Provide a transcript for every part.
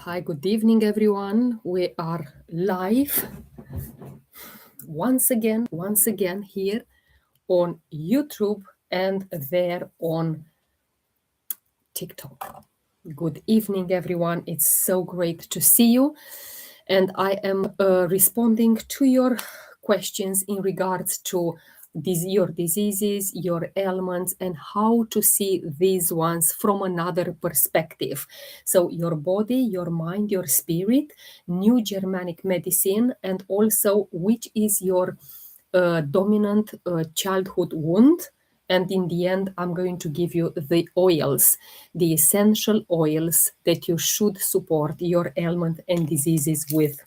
Hi, good evening, everyone. We are live once again here on YouTube and there on TikTok. Good evening, everyone. It's so great to see you. And I am responding to your questions in regards to your diseases, your ailments, and how to see these ones from another perspective. So, your body, your mind, your spirit, new Germanic medicine, and also which is your dominant childhood wound. And in the end, I'm going to give you the oils, the essential oils that you should support your ailment and diseases with.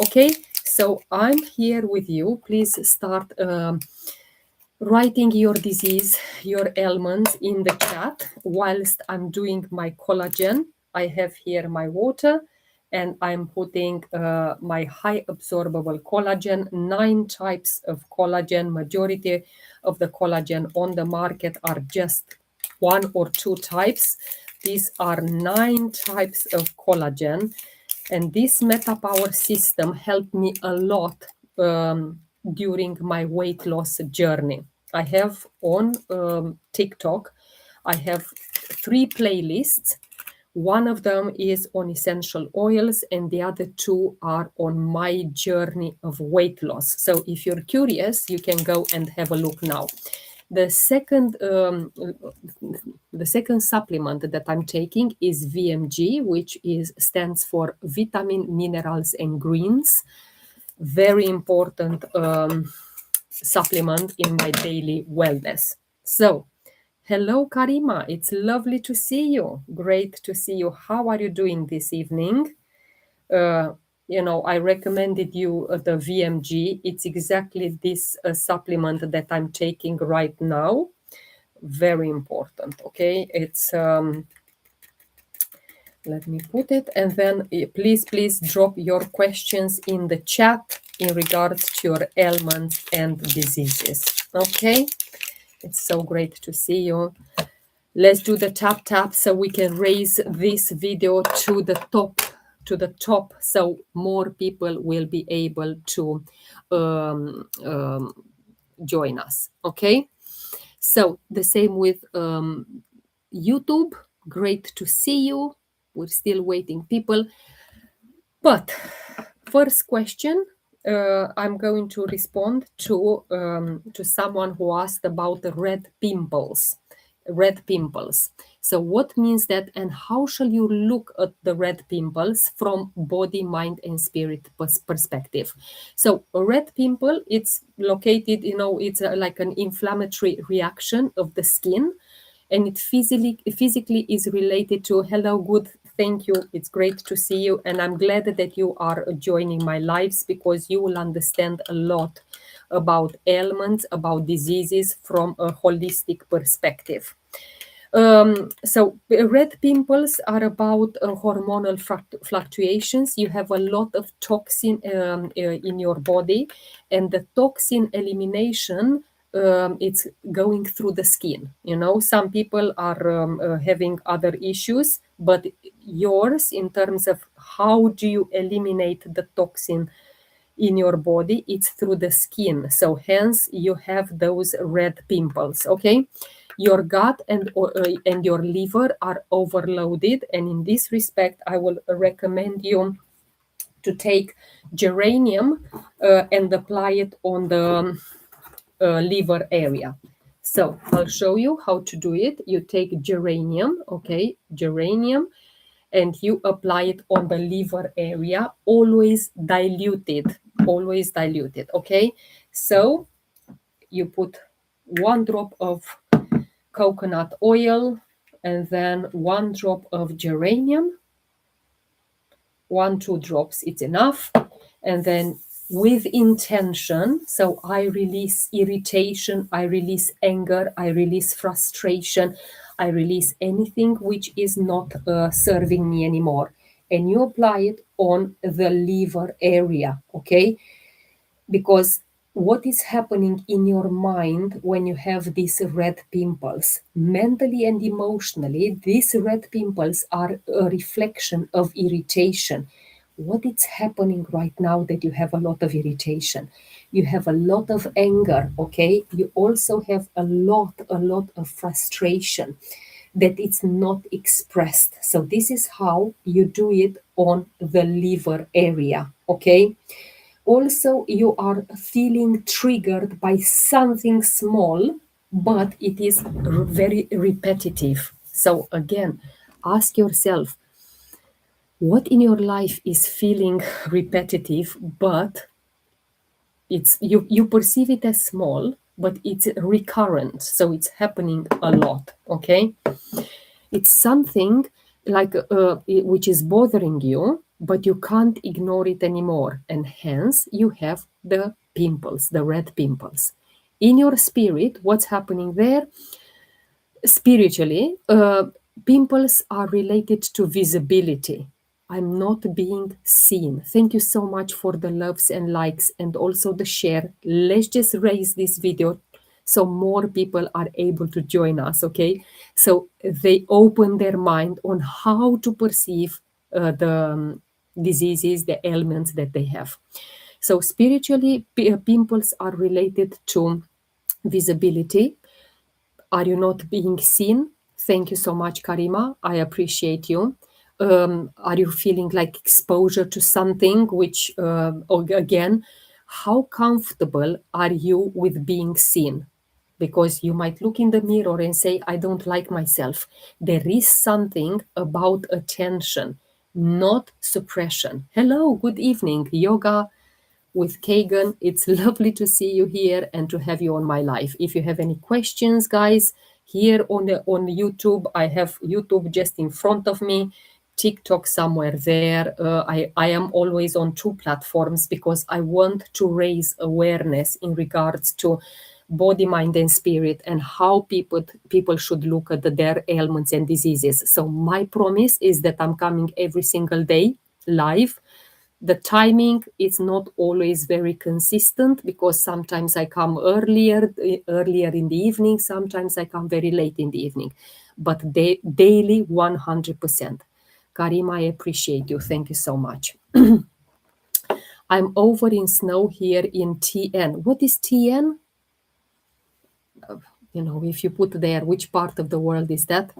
Okay, so I'm here with you. Please start writing your disease, your ailments in the chat whilst I'm doing my collagen. I have here my water and I'm putting my high absorbable collagen, 9 types of collagen. Majority of the collagen on the market are just 1 or 2 types. These are 9 types of collagen, and this Meta Power system helped me a lot during my weight loss journey. I have on TikTok, I have 3 playlists. One of them is on essential oils, and the other 2 are on my journey of weight loss. So if you're curious, you can go and have a look now. The second supplement that I'm taking is VMG, which stands for vitamin, minerals, and greens. Very important supplement in my daily wellness. So, hello, Karima. It's lovely to see you. Great to see you. How are you doing this evening? I recommended you the VMG. It's exactly this supplement that I'm taking right now. Very important. Okay, it's let me put it, and then please drop your questions in the chat in regards to your ailments and diseases. Okay, it's so great to see you. Let's do the tap so we can raise this video to the top, so more people will be able to join us. Okay, so the same with YouTube. Great to see you. We're still waiting people. But first question, I'm going to respond to someone who asked about the red pimples. Red pimples. So what means that, and how shall you look at the red pimples from body, mind, and spirit perspective? So a red pimple, it's located, it's like an inflammatory reaction of the skin, and it physically is related to hello, good, thank you, it's great to see you, and I'm glad that you are joining my lives, because you will understand a lot about ailments, about diseases from a holistic perspective. So red pimples are about hormonal fluctuations. You have a lot of toxin in your body, and the toxin elimination, it's going through the skin. Some people are having other issues, but yours, in terms of how do you eliminate the toxin in your body, it's through the skin. So hence you have those red pimples. Okay, your gut and your liver are overloaded, and in this respect I will recommend you to take geranium and apply it on the liver area. So I'll show you how to do it. You take geranium, okay, geranium, and you apply it on the liver area, always diluted, okay? So you put 1 drop of coconut oil and then 1 drop of geranium. 1-2 drops, it's enough. And then with intention, so I release irritation, I release anger, I release frustration, I release anything which is not serving me anymore. And you apply it on the liver area, okay? Because what is happening in your mind when you have these red pimples? Mentally and emotionally, these red pimples are a reflection of irritation. What is happening right now that you have a lot of irritation? You have a lot of anger, okay? You also have a lot of frustration that it's not expressed. So this is how you do it on the liver area, okay? Also, you are feeling triggered by something small, but it is very repetitive. So again, ask yourself, what in your life is feeling repetitive, but it's you perceive it as small, but it's recurrent, so it's happening a lot, okay? It's something like which is bothering you, but you can't ignore it anymore, and hence you have the pimples, the red pimples. In your spirit, what's happening there? Spiritually, pimples are related to visibility. I'm not being seen. Thank you so much for the loves and likes and also the share. Let's just raise this video so more people are able to join us, okay? So they open their mind on how to perceive the diseases, the ailments that they have. So spiritually, pimples are related to visibility. Are you not being seen? Thank you so much, Karima. I appreciate you. Are you feeling like exposure to something which, again, how comfortable are you with being seen? Because you might look in the mirror and say, I don't like myself. There is something about attention, not suppression. Hello, good evening, yoga with Kagan. It's lovely to see you here and to have you on my live. If you have any questions, guys, here on YouTube, I have YouTube just in front of me, TikTok somewhere there. I am always on two platforms because I want to raise awareness in regards to body, mind, and spirit, and how people should look at their ailments and diseases. So my promise is that I'm coming every single day live. The timing is not always very consistent because sometimes I come earlier in the evening, sometimes I come very late in the evening, but daily 100%. Karim, I appreciate you. Thank you so much. I'm over in snow here in TN. What is TN? If you put there, which part of the world is that?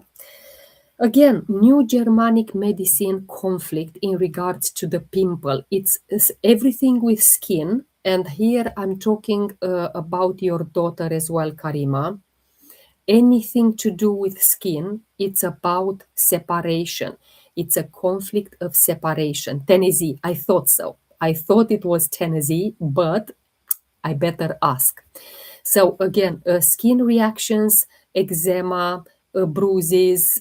Again, new Germanic medicine conflict in regards to the pimple. It's everything with skin. And here I'm talking about your daughter as well, Karima. Anything to do with skin, it's about separation. It's a conflict of separation. Tennessee, I thought so. I thought it was Tennessee, but I better ask. So again, skin reactions, eczema, bruises,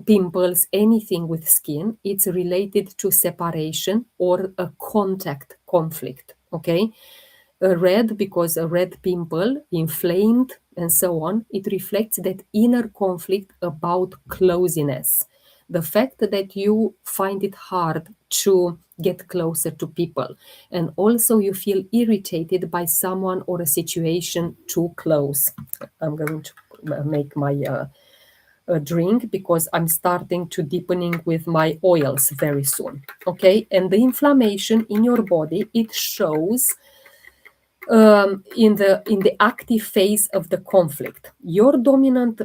pimples, anything with skin, it's related to separation or a contact conflict, okay? A red, because a red pimple, inflamed, and so on, it reflects that inner conflict about closeness. The fact that you find it hard to get closer to people, and also you feel irritated by someone or a situation too close. I'm going to make my drink because I'm starting to deepening with my oils very soon. Okay, and the inflammation in your body, it shows in the active phase of the conflict. Your dominant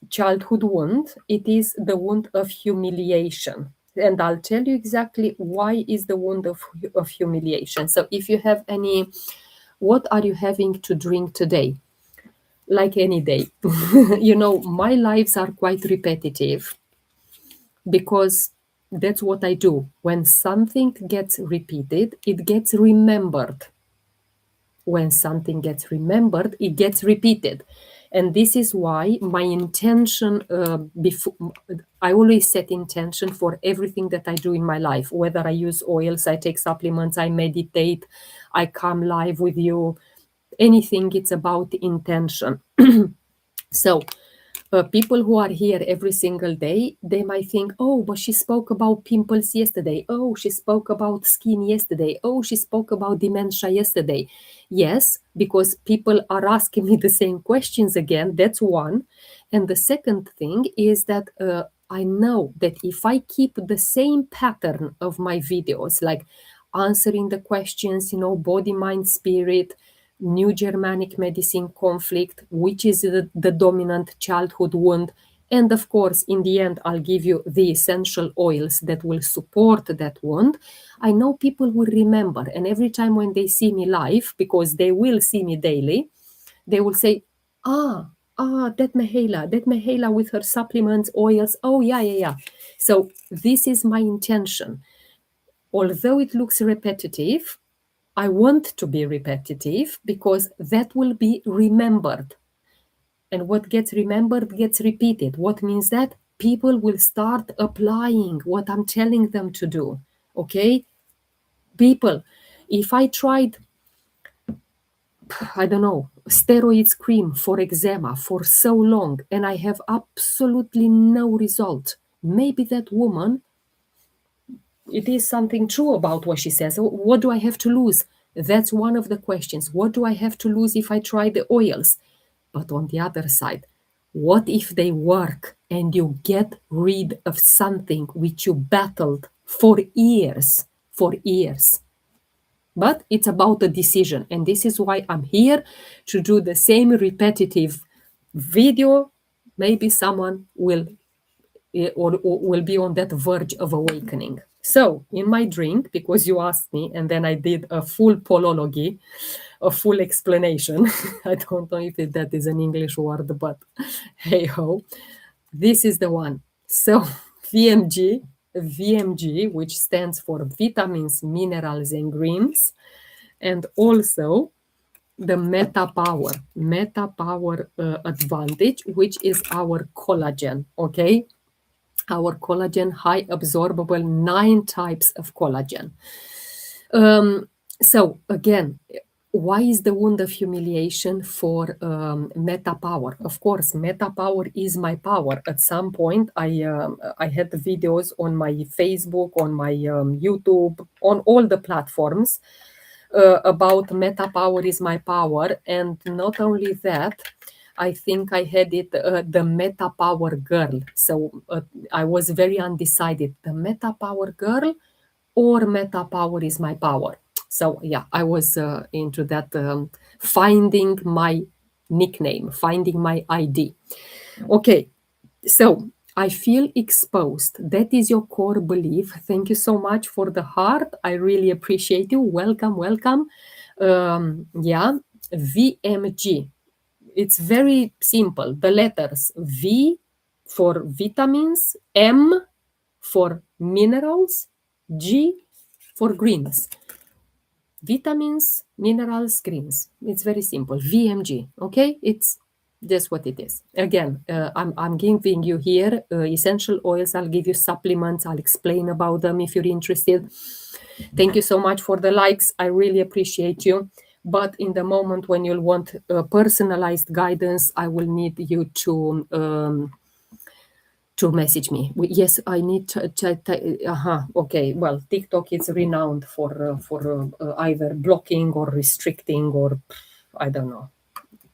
childhood wound, it is the wound of humiliation. And I'll tell you exactly why is the wound of humiliation. So if you have any, what are you having to drink today? Like any day. My lives are quite repetitive because that's what I do. When something gets repeated, it gets remembered. When something gets remembered, it gets repeated. And this is why my intention, I always set intention for everything that I do in my life, whether I use oils, I take supplements, I meditate, I come live with you, anything, it's about intention. So People who are here every single day, they might think, oh, but she spoke about pimples yesterday. Oh, she spoke about skin yesterday. Oh, she spoke about dementia yesterday. Yes, because people are asking me the same questions again. That's one. And the second thing is that I know that if I keep the same pattern of my videos, like answering the questions, body, mind, spirit, New Germanic medicine conflict, which is the dominant childhood wound. And of course, in the end, I'll give you the essential oils that will support that wound. I know people will remember. And every time when they see me live, because they will see me daily, they will say, that Mihaela with her supplements, oils. Oh, yeah, yeah, yeah. So this is my intention. Although it looks repetitive, I want to be repetitive because that will be remembered. And what gets remembered gets repeated. What means that people will start applying what I'm telling them to do. Okay? People, if I tried, I don't know, steroids cream for eczema for so long and I have absolutely no result, maybe that woman, it is something true about what she says. What do I have to lose? That's one of the questions. What do I have to lose if I try the oils? But on the other side, what if they work and you get rid of something which you battled for years, for years? But it's about a decision. And this is why I'm here to do the same repetitive video. Maybe someone will or will be on that verge of awakening. So, in my drink, because you asked me, and then I did a full polology, a full explanation. I don't know if that is an English word, but hey ho, this is the one. So, VMG, which stands for vitamins, minerals, and greens, and also the Meta Power Advantage, which is our collagen. Okay, our collagen, high absorbable, 9 types of collagen. So again, why is the wound of humiliation for Meta Power? Of course, Meta Power is my power. At some point, I had videos on my Facebook, on my YouTube, on all the platforms about Meta Power is my power. And not only that, I think I had it the Meta Power Girl. So I was very undecided. The Meta Power Girl or Meta Power is my power. So yeah, I was into that finding my nickname, finding my ID. Okay, so I feel exposed. That is your core belief. Thank you so much for the heart. I really appreciate you. Welcome, welcome. Yeah, VMG. It's very simple. The letters V for vitamins, M for minerals, G for greens. Vitamins, minerals, greens. It's very simple. VMG. Okay, it's just what it is. Again, I'm giving you here essential oils. I'll give you supplements. I'll explain about them if you're interested. Thank you so much for the likes. I really appreciate you. But in the moment when you'll want personalized guidance, I will need you to message me. Yes, I need to. Okay, well, TikTok is renowned for either blocking or restricting or I don't know.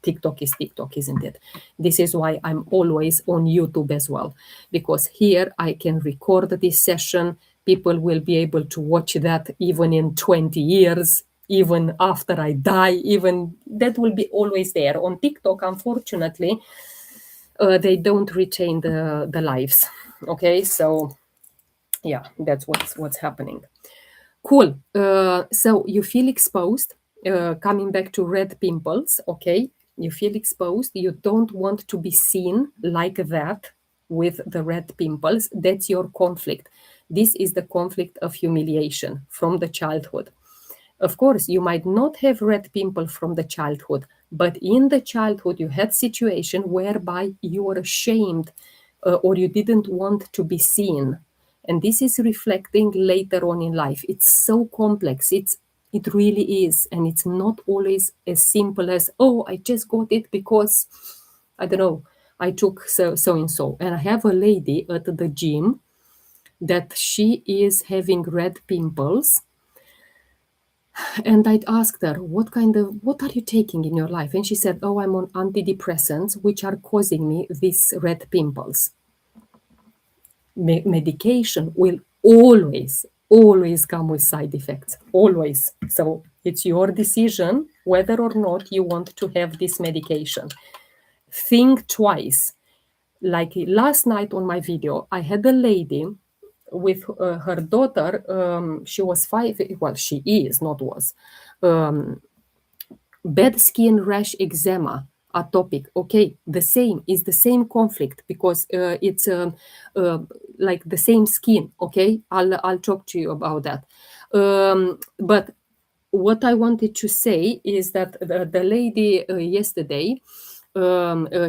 TikTok is TikTok, isn't it? This is why I'm always on YouTube as well, because here I can record this session. People will be able to watch that even in 20 years, even after I die, even that will be always there. On TikTok, unfortunately, they don't retain the lives. Okay, so yeah, that's what's happening. Cool. So you feel exposed. Coming back to red pimples, okay, you feel exposed. You don't want to be seen like that with the red pimples. That's your conflict. This is the conflict of humiliation from the childhood. Of course, you might not have red pimple from the childhood, but in the childhood you had situation whereby you were ashamed or you didn't want to be seen. And this is reflecting later on in life. It's so complex. It really is. And it's not always as simple as, oh, I just got it because, I don't know, I took so and so. And I have a lady at the gym that she is having red pimples. And I'd asked her, what are you taking in your life? And she said, oh, I'm on antidepressants, which are causing me these red pimples. Medication will always come with side effects, always. So it's your decision whether or not you want to have this medication. Think twice. Like last night on my video, I had a lady with her daughter. She was 5, well, she is, not was, bad skin rash, eczema, atopic. Okay, the same conflict, because it's like the same skin. Okay, I'll talk to you about that. But what I wanted to say is that the lady yesterday,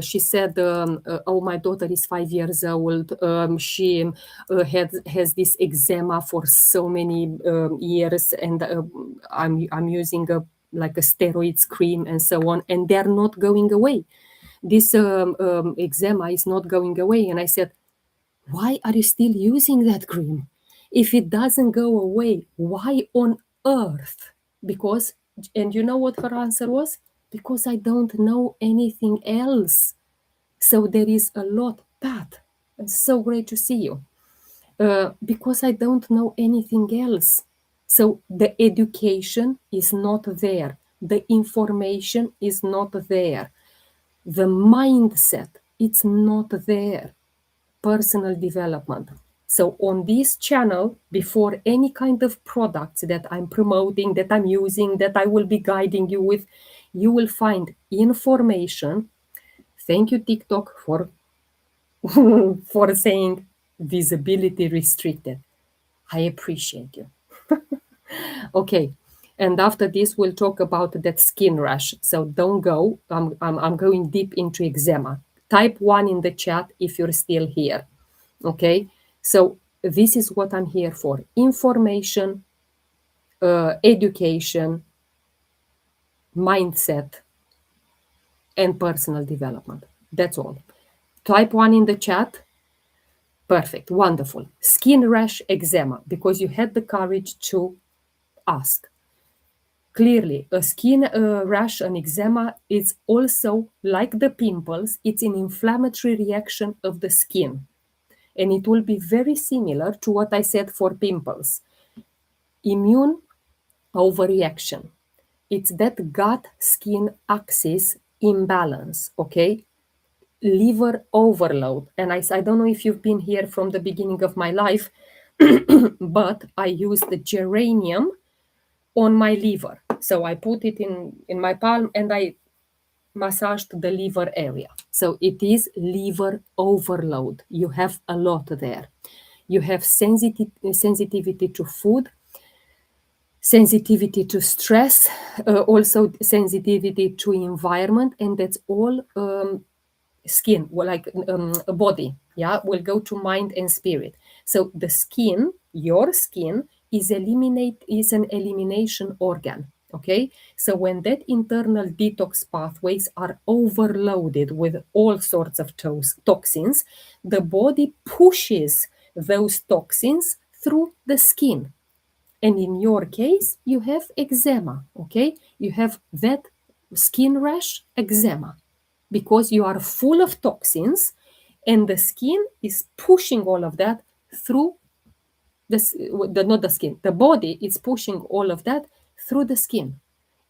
she said, oh, my daughter is 5 years old. She has this eczema for so many years, and I'm using like a steroids cream and so on, and they're not going away. This eczema is not going away. And I said, why are you still using that cream? If it doesn't go away, why on earth? Because, and you know what her answer was? Because I don't know anything else. So there is a lot. Pat, it's so great to see you. Because I don't know anything else. So the education is not there. The information is not there. The mindset, it's not there. Personal development. So on this channel, before any kind of products that I'm promoting, that I'm using, that I will be guiding you with, you will find information. Thank you, TikTok, for for saying visibility restricted. I appreciate you. Okay. And after this, we'll talk about that skin rash. So don't go. I'm going deep into eczema. Type 1 in the chat if you're still here. Okay. So this is what I'm here for. Information, education, mindset, and personal development. That's all. Type 1 in the chat. Perfect. Wonderful. Skin rash, eczema, because you had the courage to ask. Clearly, a skin rash, an eczema, is also like the pimples. It's an inflammatory reaction of the skin. And it will be very similar to what I said for pimples. Immune overreaction. It's that gut-skin axis imbalance, okay? Liver overload. And I don't know if you've been here from the beginning of my life, but I use the geranium on my liver. So I put it in my palm and I massaged the liver area. So it is liver overload. You have a lot there. You have sensitivity to food, sensitivity to stress, also sensitivity to environment, and that's all skin, like a body. Yeah, will go to mind and spirit. So the skin, your skin, is an elimination organ. Okay, so when that internal detox pathways are overloaded with all sorts of toxins, the body pushes those toxins through the skin. And in your case, you have eczema. Okay, you have that skin rash, eczema, because you are full of toxins and the skin is pushing all of that through not the skin, the body is pushing all of that through the skin.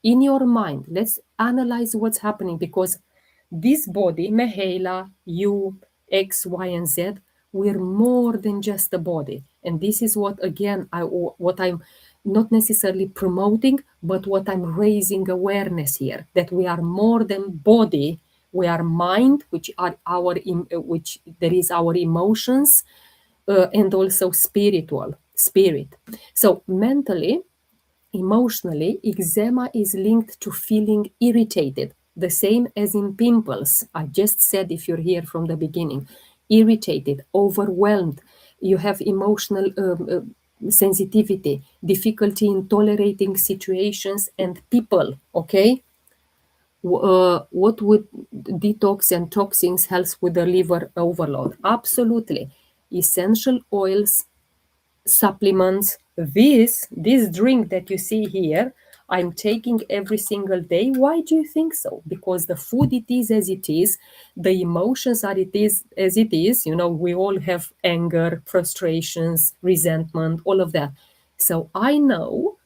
In your mind, let's analyze what's happening, because this body, Mihaela, you, X, Y, and Z, we're more than just a body. And this is what, again, what I'm not necessarily promoting, but what I'm raising awareness here, that we are more than body. We are mind, which there is our emotions, and also spirit. So mentally, emotionally, eczema is linked to feeling irritated, the same as in pimples. I just said, if you're here from the beginning, irritated, overwhelmed, you have emotional sensitivity, difficulty in tolerating situations and people, okay? What would detox and toxins helps with the liver overload? Absolutely. Essential oils, supplements. This drink that you see here, I'm taking every single day. Why do you think so? Because the food it is as it is, the emotions are it is as it is. You know, we all have anger, frustrations, resentment, all of that. So I know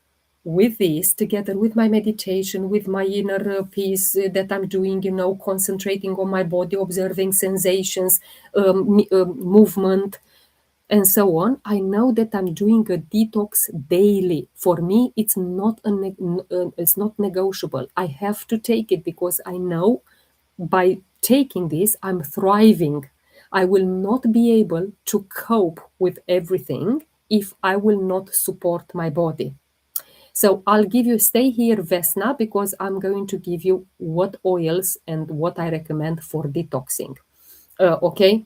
with this, together with my meditation, with my inner peace that I'm doing, you know, concentrating on my body, observing sensations, movement, and so on, I know that I'm doing a detox daily. For me, it's not negotiable. I have to take it because I know by taking this, I'm thriving. I will not be able to cope with everything if I will not support my body. So I'll give you, stay here, Vesna, because I'm going to give you what oils and what I recommend for detoxing. Okay.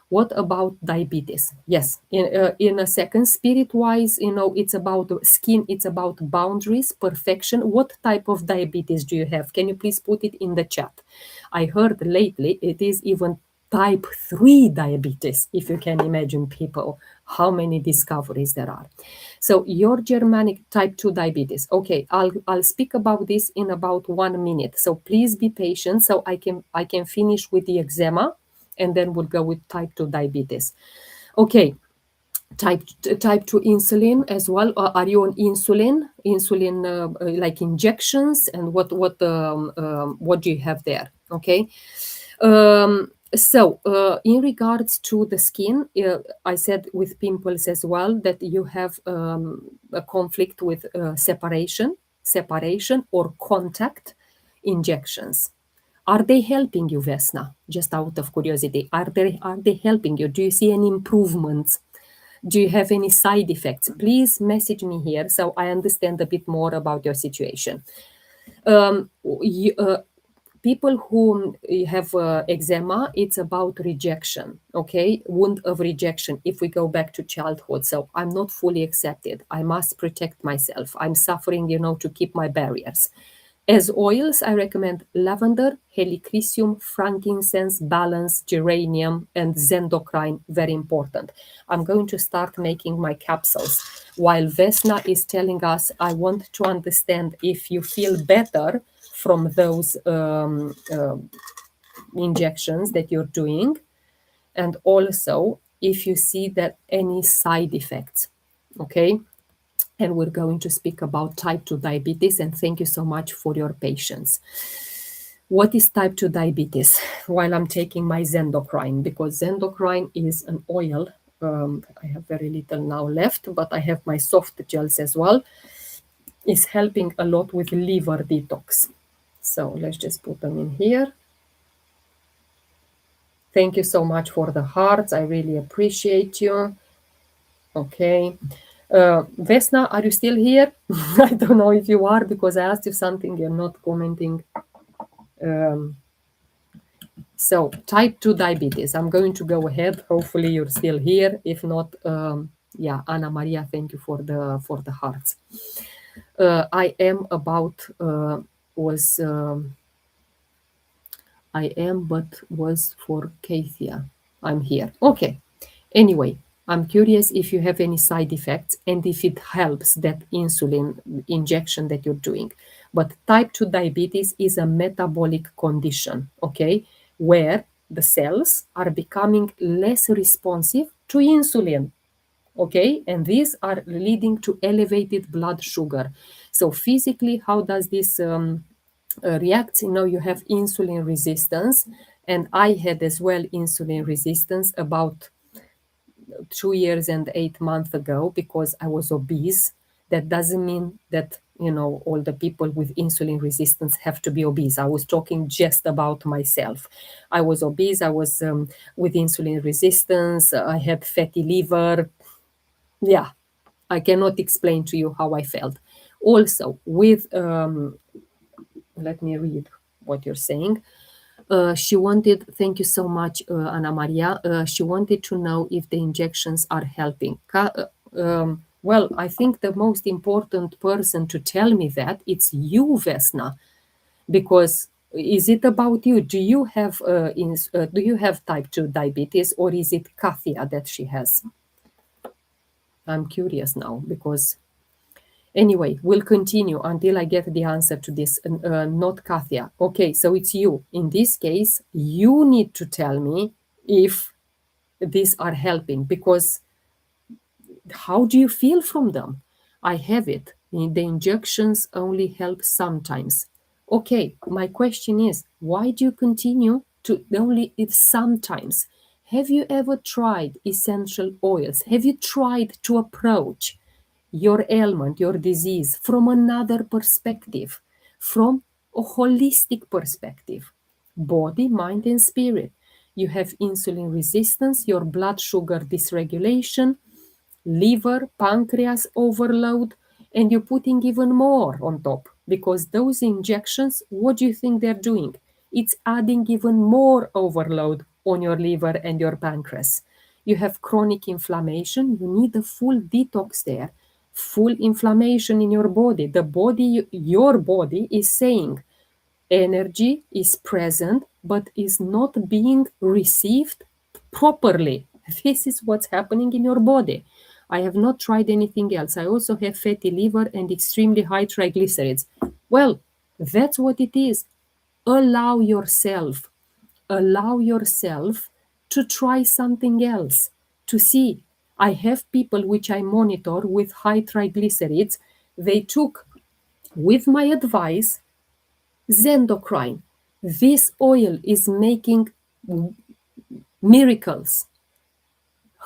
What about diabetes? Yes, in a second, spirit wise, you know, it's about skin, it's about boundaries, perfection. What type of diabetes do you have? Can you please put it in the chat? I heard lately it is even type 3 diabetes, if you can imagine, people, how many discoveries there are. So your Germanic type 2 diabetes. Okay, I'll speak about this in about 1 minute. So please be patient so I can finish with the eczema, and then we'll go with type 2 diabetes. Okay, type 2 insulin as well. Are you on insulin like injections, and what do you have there? Okay. In regards to the skin, I said with pimples as well that you have a conflict with separation or contact injections. Are they helping you, Vesna? Just out of curiosity, are they helping you? Do you see any improvements? Do you have any side effects? Please message me here so I understand a bit more about your situation. Um, you, People who have eczema, it's about rejection, okay? Wound of rejection. If we go back to childhood, so I'm not fully accepted. I must protect myself. I'm suffering, to keep my barriers. As oils, I recommend lavender, helichrysum, frankincense, balance, geranium, and zendocrine. Very important. I'm going to start making my capsules. While Vesna is telling us, I want to understand if you feel better from those injections that you're doing, and also if you see that any side effects. Okay. And we're going to speak about type 2 diabetes. And thank you so much for your patience. What is type 2 diabetes? While I'm taking my zendocrine, because zendocrine is an oil. I have very little now left, but I have my soft gels as well. Is helping a lot with liver detox. So let's just put them in here. Thank you so much for the hearts. I really appreciate you. Okay. Vesna, are you still here? I don't know if you are, because I asked you something, you're not commenting. So type 2 diabetes. I'm going to go ahead. Hopefully you're still here. If not, yeah, Anna Maria, thank you for the hearts. I am about was I am, but was for Kathia. I'm here. Okay. Anyway, I'm curious if you have any side effects and if it helps that insulin injection that you're doing. But type 2 diabetes is a metabolic condition, okay, where the cells are becoming less responsive to insulin. Okay, and these are leading to elevated blood sugar. So physically, how does this react? You have insulin resistance, and I had as well insulin resistance about 2 years and 8 months ago because I was obese. That doesn't mean that all the people with insulin resistance have to be obese. I was talking just about myself. I was obese. I was with insulin resistance. I had fatty liver. Yeah, I cannot explain to you how I felt. Also, with let me read what you're saying. She wanted, thank you so much, Anna Maria. She wanted to know if the injections are helping. Well, I think the most important person to tell me that it's you, Vesna, because Is it about you? Do you have do you have type 2 diabetes, or is it Kathia that she has? I'm curious now, because anyway, we'll continue until I get the answer to this. Not Kathia. Okay, so it's you. In this case, you need to tell me if these are helping, because how do you feel from them? I have it. The injections only help sometimes. Okay, my question is, why do you continue to only if sometimes? Have you ever tried essential oils? Have you tried to approach your ailment, your disease from another perspective, from a holistic perspective? Body, mind, and spirit. You have insulin resistance, your blood sugar dysregulation, liver, pancreas overload, and you're putting even more on top, because those injections, what do you think they're doing? It's adding even more overload on your liver and your pancreas. You have chronic inflammation, you need a full detox there. Full inflammation in your body. The body, your body is saying energy is present but is not being received properly. This is what's happening in your body. I have not tried anything else. I also have fatty liver and extremely high triglycerides. Well, that's what it is. Allow yourself, allow yourself to try something else, to see. I have people which I monitor with high triglycerides. They took, with my advice, Zendocrine. This oil is making miracles.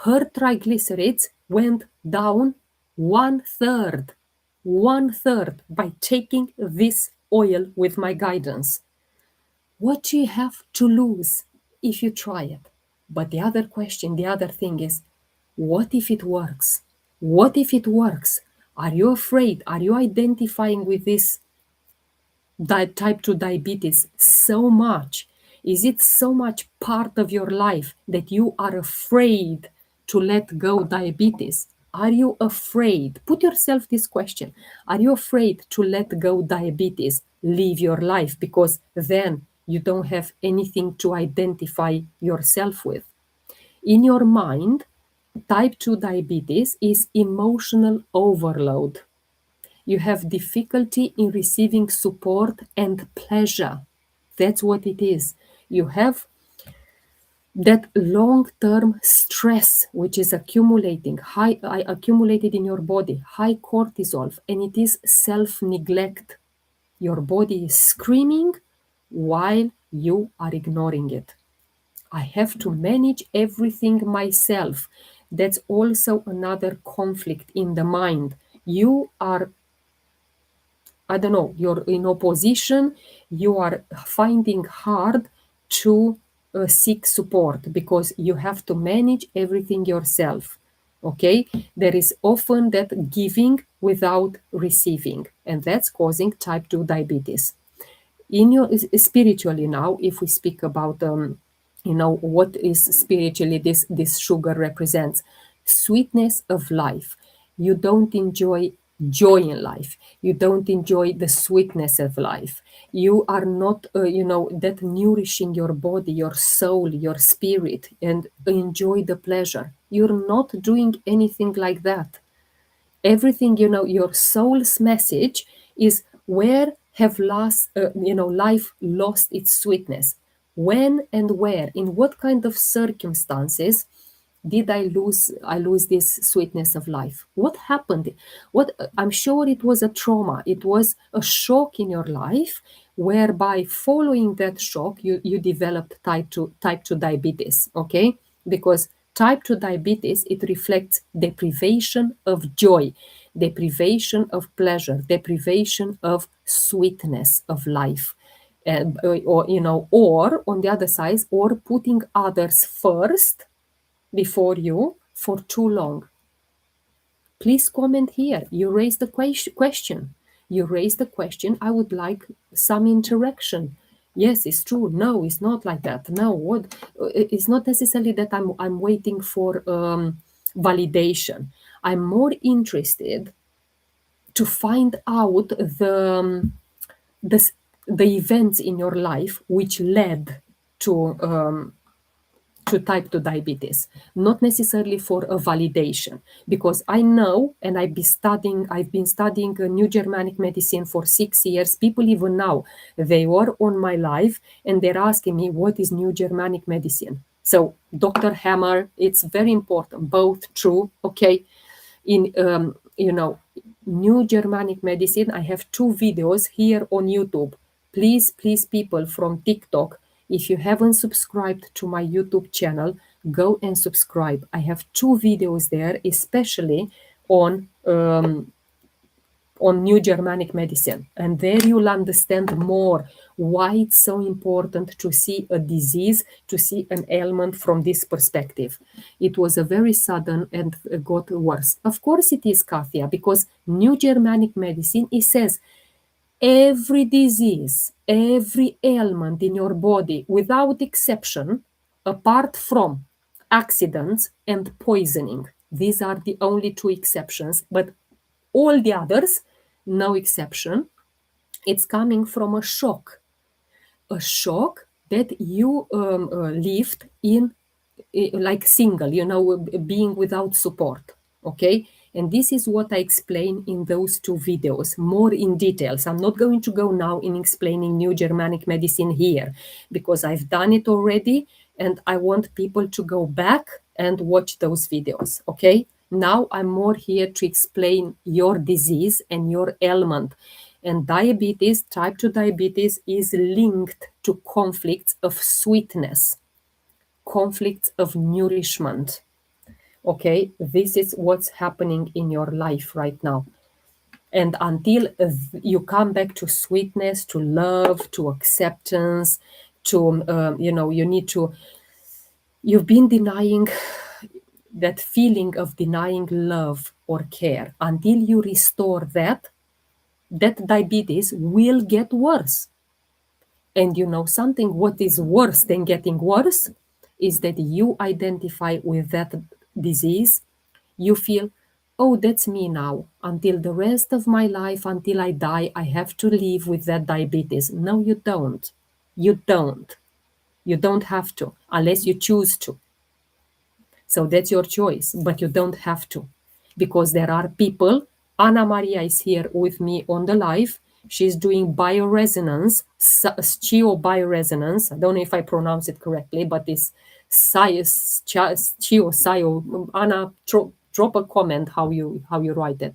Her triglycerides went down 1/3, 1/3 by taking this oil with my guidance. What do you have to lose if you try it? But the other question, the other thing is, what if it works? What if it works? Are you afraid? Are you identifying with this type 2 diabetes so much? Is it so much part of your life that you are afraid to let go diabetes? Are you afraid? Put yourself this question. Are you afraid to let go diabetes, live your life, because then you don't have anything to identify yourself with? In your mind, type 2 diabetes is emotional overload. You have difficulty in receiving support and pleasure. That's what it is. You have that long-term stress which is accumulating, accumulated in your body, high cortisol, and it is self-neglect. Your body is screaming while you are ignoring it. I have to manage everything myself. That's also another conflict in the mind. You are, I don't know, you're in opposition, you are finding hard to seek support because you have to manage everything yourself. Okay, there is often that giving without receiving, and that's causing type 2 diabetes. In your spiritually, now if we speak about what is spiritually this sugar represents, sweetness of life. You don't enjoy joy in life, you don't enjoy the sweetness of life, you are not that nourishing your body, your soul, your spirit, and enjoy the pleasure. You're not doing anything like that. Everything, your soul's message is, where have life lost its sweetness? When and where, in what kind of circumstances did I lose this sweetness of life? What happened? What, I'm sure it was a trauma, it was a shock in your life, whereby following that shock you developed type 2 diabetes. Okay, because type 2 diabetes, it reflects deprivation of joy, deprivation of pleasure, deprivation of sweetness of life. Or on the other side, or putting others first before you for too long. Please comment here. You raised the question. You raised the question. I would like some interaction. Yes, it's true. No, it's not like that. No, what? It's not necessarily that I'm waiting for validation. I'm more interested to find out the the events in your life which led to type 2 diabetes, not necessarily for a validation, because I know, and I've been studying New Germanic medicine for 6 years. People even now, they were on my live and they're asking me, what is New Germanic medicine? So Dr. Hammer, it's very important, both true, okay? In, New Germanic medicine, I have 2 videos here on YouTube. Please, please, people from TikTok, if you haven't subscribed to my YouTube channel, go and subscribe. I have 2 videos there, especially on New Germanic medicine. And there you'll understand more why it's so important to see a disease, to see an ailment from this perspective. It was a very sudden and got worse. Of course it is, Kathia, because New Germanic medicine, it says every disease, every ailment in your body, without exception, apart from accidents and poisoning. These are the only 2 exceptions, but all the others, no exception, it's coming from a shock that you lived in, like single, being without support. Okay, and this is what I explain in those 2 videos more in details. I'm not going to go now in explaining New Germanic medicine here, because I've done it already and I want people to go back and watch those videos. Okay, now I'm more here to explain your disease and your ailment. And diabetes, type 2 diabetes, is linked to conflicts of sweetness, conflicts of nourishment. Okay, this is what's happening in your life right now. And until you come back to sweetness, to love, to acceptance, to, you've been denying that feeling of denying love or care. Until you restore that diabetes will get worse. And you know something, what is worse than getting worse is that you identify with that disease. You feel, oh, that's me now. Until the rest of my life, until I die, I have to live with that diabetes. No, you don't. You don't. You don't have to, unless you choose to. So that's your choice, but you don't have to. Because there are people, Anna Maria is here with me on the live. She's doing bioresonance, Schio bioresonance. I don't know if I pronounce it correctly, but it's Schio. Anna, drop a comment how you write it.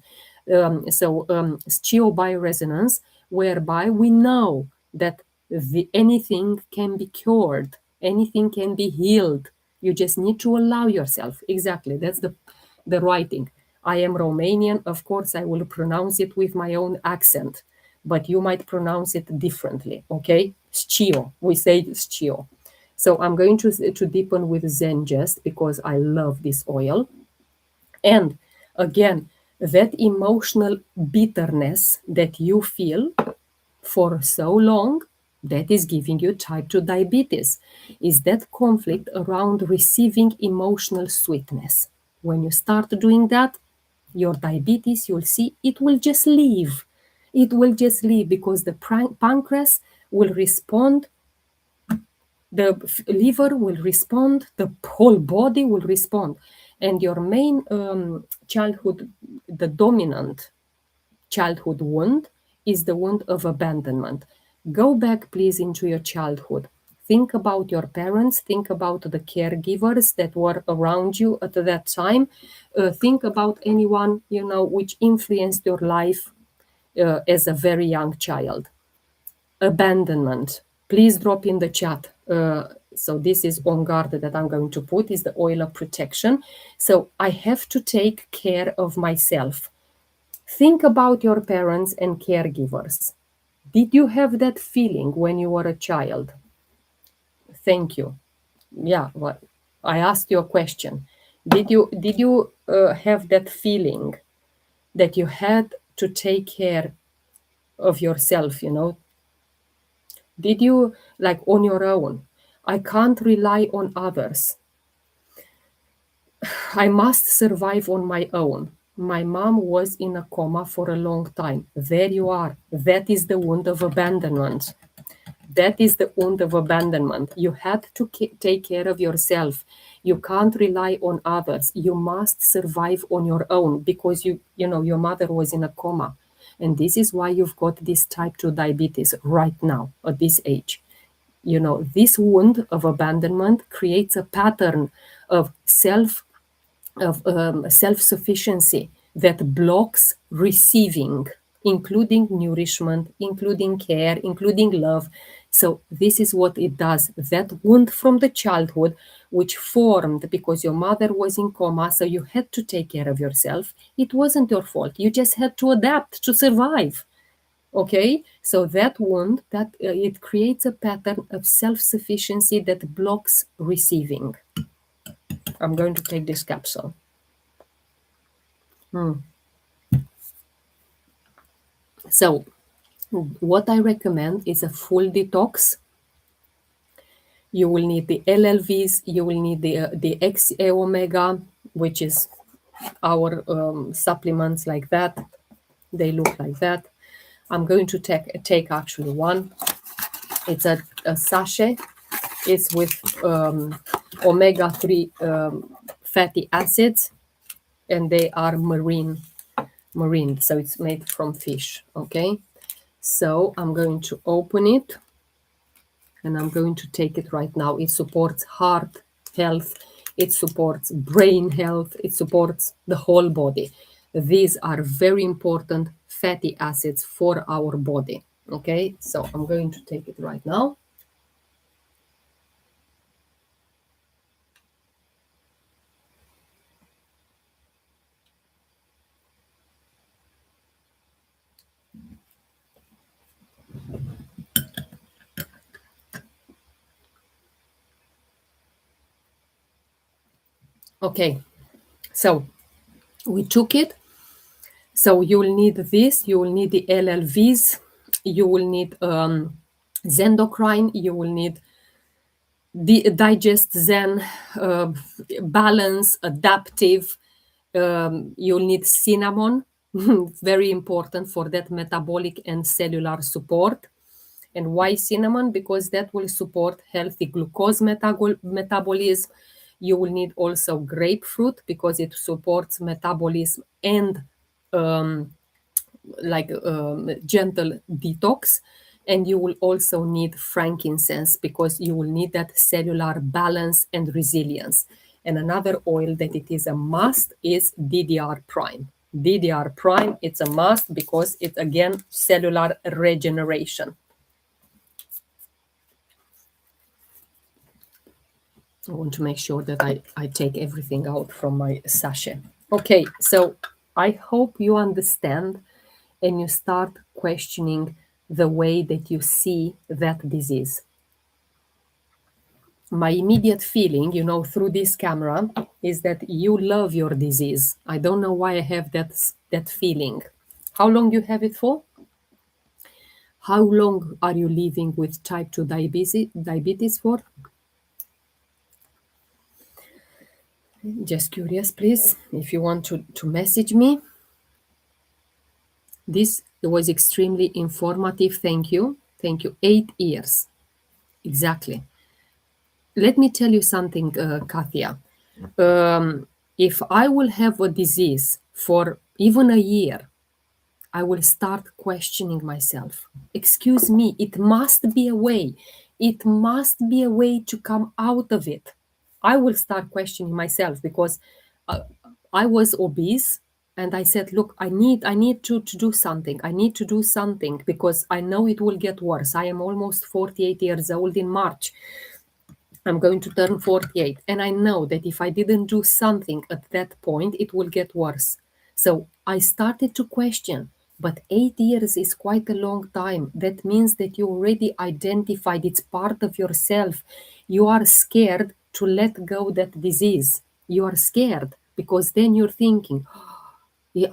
Schio bioresonance, whereby we know that anything can be cured, anything can be healed. You just need to allow yourself. Exactly, that's the writing. I am Romanian, of course I will pronounce it with my own accent, but you might pronounce it differently, okay? Schio, we say schio. So I'm going to deepen with Zengest because I love this oil. And again, that emotional bitterness that you feel for so long, that is giving you type 2 diabetes, is that conflict around receiving emotional sweetness. When you start doing that, your diabetes, you'll see, it will just leave. It will just leave because the pancreas will respond, the liver will respond, the whole body will respond. And your main childhood, the dominant childhood wound is the wound of abandonment. Go back, please, into your childhood. Think about your parents. Think about the caregivers that were around you at that time. Think about anyone, which influenced your life as a very young child. Abandonment. Please drop in the chat. So this is On Guard that I'm going to put, is the oil of protection. So I have to take care of myself. Think about your parents and caregivers. Did you have that feeling when you were a child? Thank you. Yeah, well, I asked you a question. Did you have that feeling that you had to take care of yourself, Did you, like, on your own? I can't rely on others. I must survive on my own. My mom was in a coma for a long time. There you are. That is the wound of abandonment. That is the wound of abandonment. You had to take care of yourself. You can't rely on others. You must survive on your own because your mother was in a coma. And this is why you've got this type 2 diabetes right now at this age. This wound of abandonment creates a pattern of self-sufficiency that blocks receiving, including nourishment, including care, including love. So this is what it does. That wound from the childhood, which formed because your mother was in coma, so you had to take care of yourself. It wasn't your fault. You just had to adapt to survive. Okay, so that wound, that it creates a pattern of self-sufficiency that blocks receiving. I'm going to take this capsule. So what I recommend is a full detox. You will need the LLVs, you will need the XA omega, which is our supplements like that. They look like that. I'm going to take actually one. It's a sachet. It's with omega-3 fatty acids, and they are marine, so it's made from fish. Okay, so I'm going to open it, and I'm going to take it right now. It supports heart health, it supports brain health, it supports the whole body. These are very important fatty acids for our body. Okay, so I'm going to take it right now. Okay, so we took it. So you will need this, you will need the LLVs, you will need Zendocrine, you will need the Digest Zen, Balance, Adaptive, you'll need cinnamon, very important for that metabolic and cellular support. And why cinnamon? Because that will support healthy glucose metabolism. You will need also grapefruit because it supports metabolism and gentle detox. And you will also need frankincense because you will need that cellular balance and resilience. And another oil that it is a must is DDR prime. DDR prime, it's a must because it's again cellular regeneration. I want to make sure that I take everything out from my sachet. Okay, so I hope you understand and you start questioning the way that you see that disease. My immediate feeling, through this camera, is that you love your disease. I don't know why I have that feeling. How long you have it for? How long are you living with type 2 diabetes for? Just curious, please, if you want to message me. This was extremely informative. Thank you. Thank you. 8 years. Exactly. Let me tell you something, Katia. If I will have a disease for even a year, I will start questioning myself. Excuse me, it must be a way. It must be a way to come out of it. I will start questioning myself because I was obese and I said, look, I need to do something. I need to do something because I know it will get worse. I am almost 48 years old in March. I'm going to turn 48. And I know that if I didn't do something at that point, it will get worse. So I started to question, but 8 years is quite a long time. That means that you already identified it's part of yourself. You are scared to let go that disease. You are scared because then you're thinking, yeah,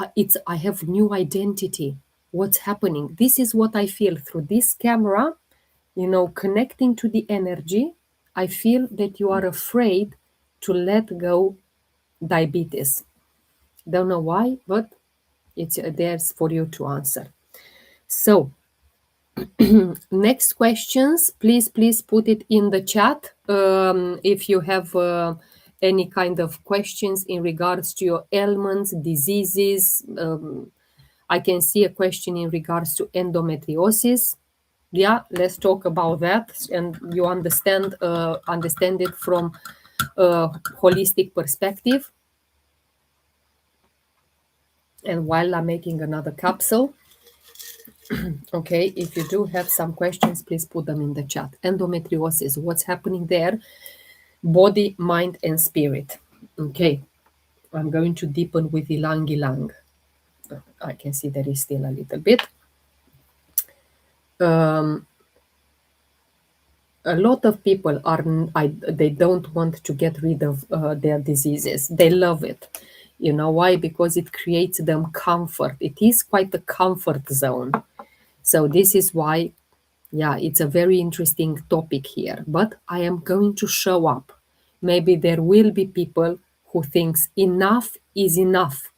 I have new identity. What's happening? This is what I feel through this camera, connecting to the energy. I feel that you are afraid to let go diabetes. Don't know why, but it's there's for you to answer. So next questions, please put it in the chat. If you have any kind of questions in regards to your ailments, diseases. I can see a question in regards to endometriosis. Yeah, let's talk about that, and you understand it from a holistic perspective. And while I'm making another capsule, okay, if you do have some questions, please put them in the chat. Endometriosis, what's happening there? Body, mind, and spirit. Okay, I'm going to deepen with ilang ilang. I can see there is still a little bit. A lot of people they don't want to get rid of their diseases. They love it. You know why? Because it creates them comfort. It is quite a comfort zone. So this is why, yeah, it's a very interesting topic here. But I am going to show up. Maybe there will be people who thinks enough is enough.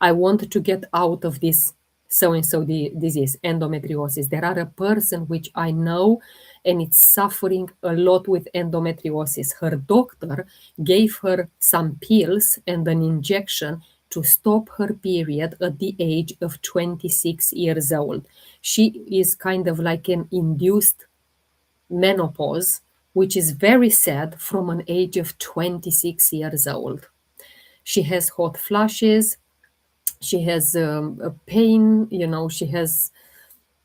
I want to get out of this so and so disease, endometriosis. There are a person which I know, and it's suffering a lot with endometriosis. Her doctor gave her some pills and an injection to stop her period at the age of 26 years old. She is kind of like an induced menopause, which is very sad from an age of 26 years old. She has hot flashes, she has a pain, she has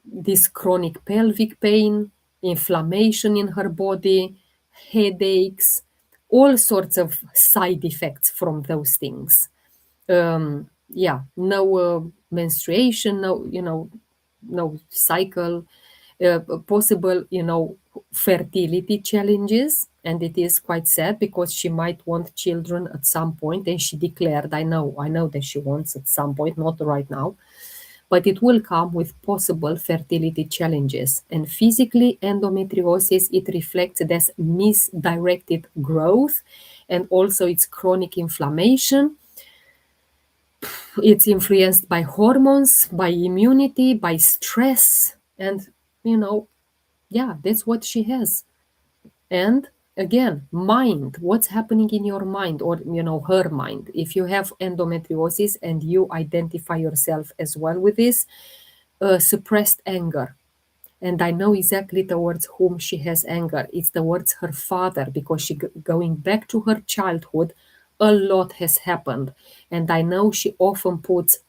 this chronic pelvic pain, inflammation in her body, headaches, all sorts of side effects from those things. Yeah, no menstruation, no cycle, possible, fertility challenges. And it is quite sad because she might want children at some point, and she declared, I know that she wants at some point, not right now, but it will come with possible fertility challenges. And physically, endometriosis, it reflects this misdirected growth, and also it's chronic inflammation. It's influenced by hormones, by immunity, by stress, and yeah, that's what she has. And again, mind, what's happening in your mind, or her mind. If you have endometriosis and you identify yourself as well with this, suppressed anger. And I know exactly towards whom she has anger. It's towards her father, because she going back to her childhood, a lot has happened. And I know she often puts,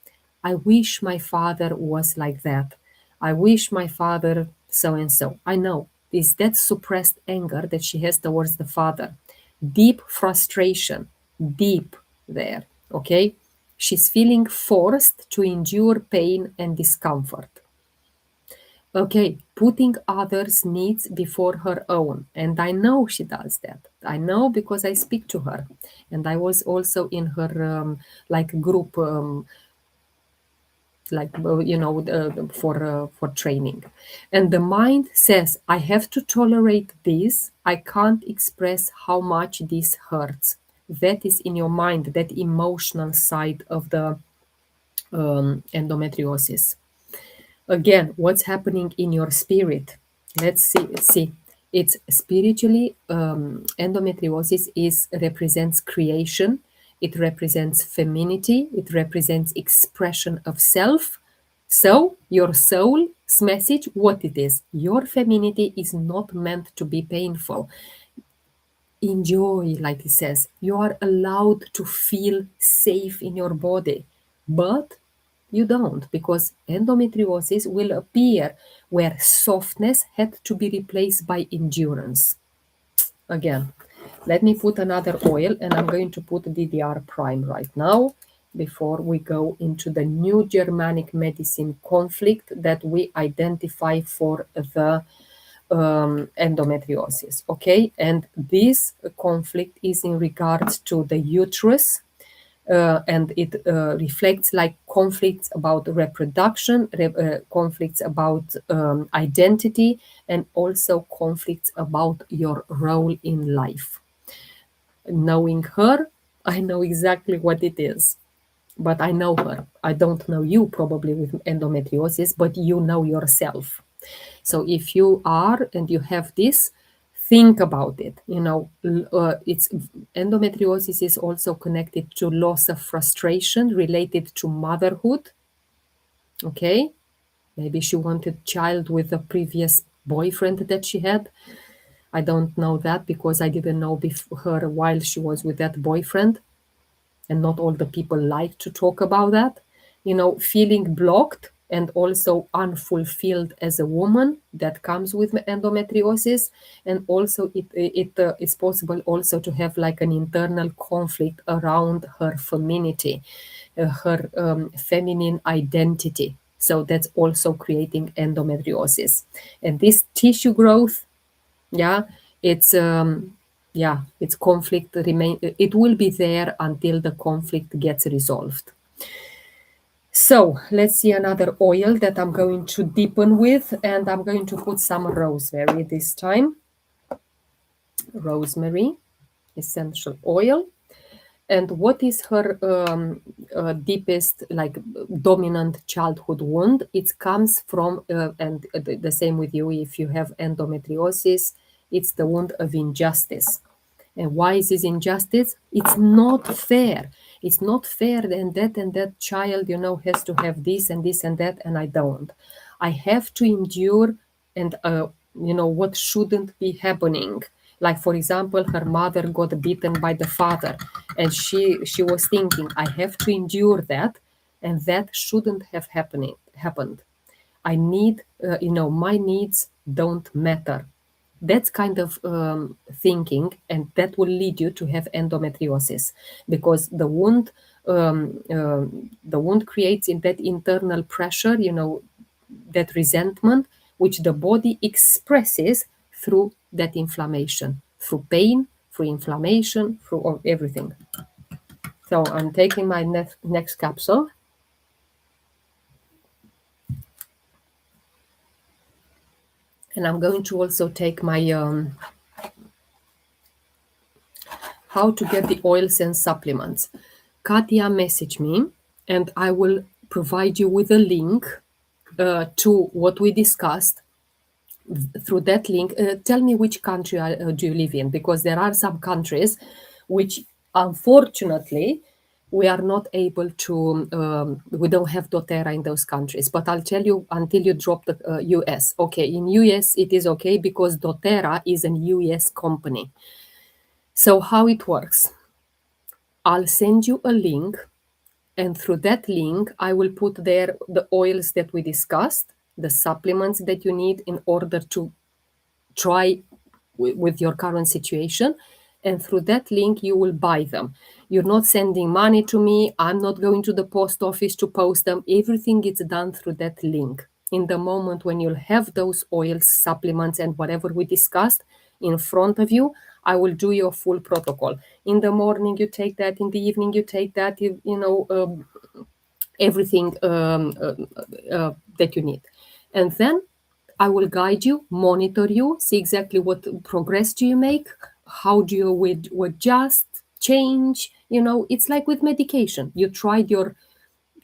I wish my father was like that. I wish my father so and so. I know. Is that suppressed anger that she has towards the father? Deep frustration, deep there. Okay? She's feeling forced to endure pain and discomfort. Okay, putting others' needs before her own. And I know she does that. I know because I speak to her. And I was also in her like group, for training. And the mind says, I have to tolerate this. I can't express how much this hurts. That is in your mind, that emotional side of the endometriosis. Again, what's happening in your spirit? Let's see. It's spiritually, endometriosis is represents creation. It represents femininity. It represents expression of self. So your soul's message, what it is, your femininity is not meant to be painful. Enjoy, like it says. You are allowed to feel safe in your body, but you don't, because endometriosis will appear where softness had to be replaced by endurance. Again, let me put another oil, and I'm going to put DDR Prime right now before we go into the new Germanic medicine conflict that we identify for the endometriosis. Okay, and this conflict is in regards to the uterus, and it reflects like conflicts about reproduction, conflicts about identity, and also conflicts about your role in life. Knowing her, I know exactly what it is. but I know her. I don't know you probably with endometriosis, but you know yourself. So if you are and you have this, think about it. It's endometriosis is also connected to loss of frustration related to motherhood. Okay, maybe she wanted child with a previous boyfriend that she had. I don't know that because I didn't know her while she was with that boyfriend, and not all the people like to talk about that. Feeling blocked and also unfulfilled as a woman, that comes with endometriosis. And also it is possible also to have like an internal conflict around her femininity, her feminine identity. So that's also creating endometriosis. And this tissue growth, yeah, it's it's conflict remain, it will be there until the conflict gets resolved. So let's see another oil that I'm going to deepen with, and I'm going to put some rosemary this time. Rosemary essential oil. And what is her deepest, like, dominant childhood wound? It comes from, and the same with you if you have endometriosis, it's the wound of injustice. And why is this injustice? It's not fair. It's not fair, and that child, has to have this and this and that, and I don't. I have to endure, and what shouldn't be happening. Like, for example, her mother got beaten by the father, and she was thinking, I have to endure that, and that shouldn't have happened. I need, my needs don't matter. That's kind of thinking, and that will lead you to have endometriosis, because the wound creates in that internal pressure, that resentment, which the body expresses through that inflammation, through pain, through inflammation, through everything. So I'm taking my next capsule. And I'm going to also take my how to get the oils and supplements. Katia messaged me, and I will provide you with a link to what we discussed. Through that link, tell me which country do you live in, because there are some countries which, unfortunately, we are not able to, we don't have doTERRA in those countries. But I'll tell you until you drop the US. Okay, in US it is okay because doTERRA is an US company. So how it works, I'll send you a link, and through that link, I will put there the oils that we discussed, the supplements that you need in order to try with your current situation. And through that link, you will buy them. You're not sending money to me. I'm not going to the post office to post them. Everything gets done through that link. In the moment when you'll have those oils, supplements, and whatever we discussed in front of you, I will do your full protocol. In the morning, you take that. In the evening, you take that. Everything that you need. And then I will guide you, monitor you, see exactly what progress do you make, how do you adjust, change. It's like with medication. You tried your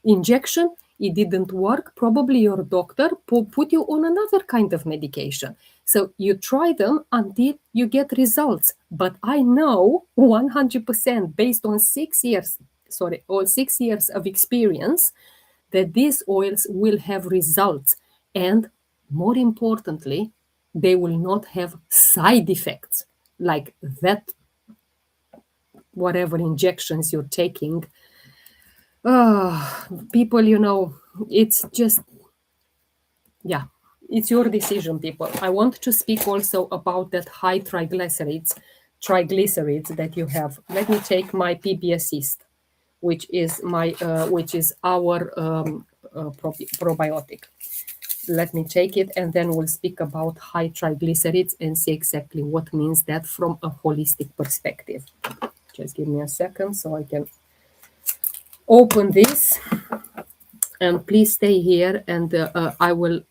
injection, it didn't work. Probably your doctor put you on another kind of medication. So you try them until you get results. But I know 100% based on 6 years of experience that these oils will have results. And more importantly, they will not have side effects like that, whatever injections you're taking. People, it's just, yeah, it's your decision, people. I want to speak also about that high triglycerides that you have. Let me take my PB Assist, which is our probiotic. Let me take it, and then we'll speak about high triglycerides and see exactly what means that from a holistic perspective. Just give me a second so I can open this, and please stay here, and I will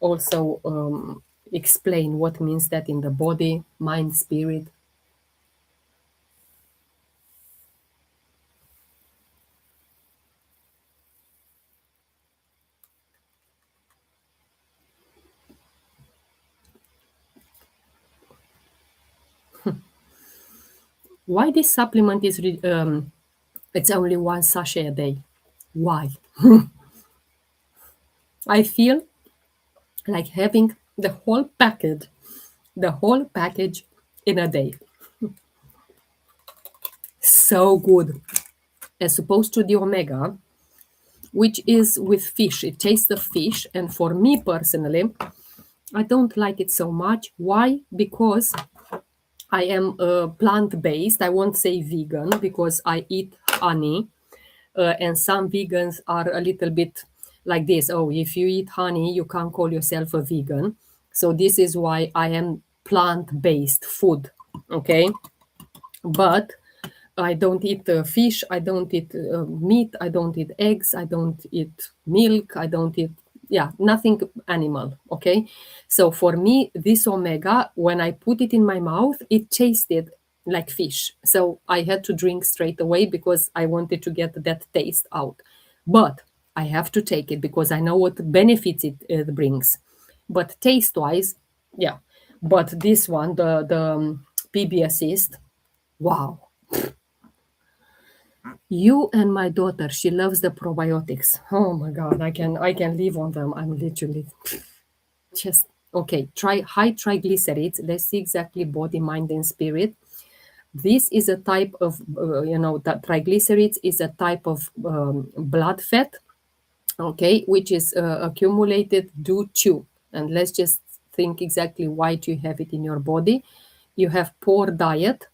also explain what means that in the body, mind, spirit. why this supplement is it's only one sachet a day. Why? I feel like having the whole package in a day. So good. As opposed to the omega, which is with fish. It tastes of fish. And for me personally, I don't like it so much. Why? Because I am plant-based. I won't say vegan because I eat honey. And some vegans are a little bit like this. Oh, if you eat honey, you can't call yourself a vegan. So this is why I am plant-based food. Okay. But I don't eat fish, I don't eat meat, I don't eat eggs, I don't eat milk, I don't eat, yeah, nothing animal. Okay. So for me, this omega, when I put it in my mouth, it tasted like fish. So I had to drink straight away because I wanted to get that taste out. But I have to take it because I know what benefits it brings. But taste wise, yeah. But this one, the PB Assist, wow. You and my daughter, she loves the probiotics. Oh my god, I can live on them. I'm literally just okay. Try high triglycerides. Let's see exactly body, mind, and spirit. This is a type of that triglycerides is a type of blood fat, okay, which is accumulated due to, and let's just think exactly why do you have it in your body. You have poor diet,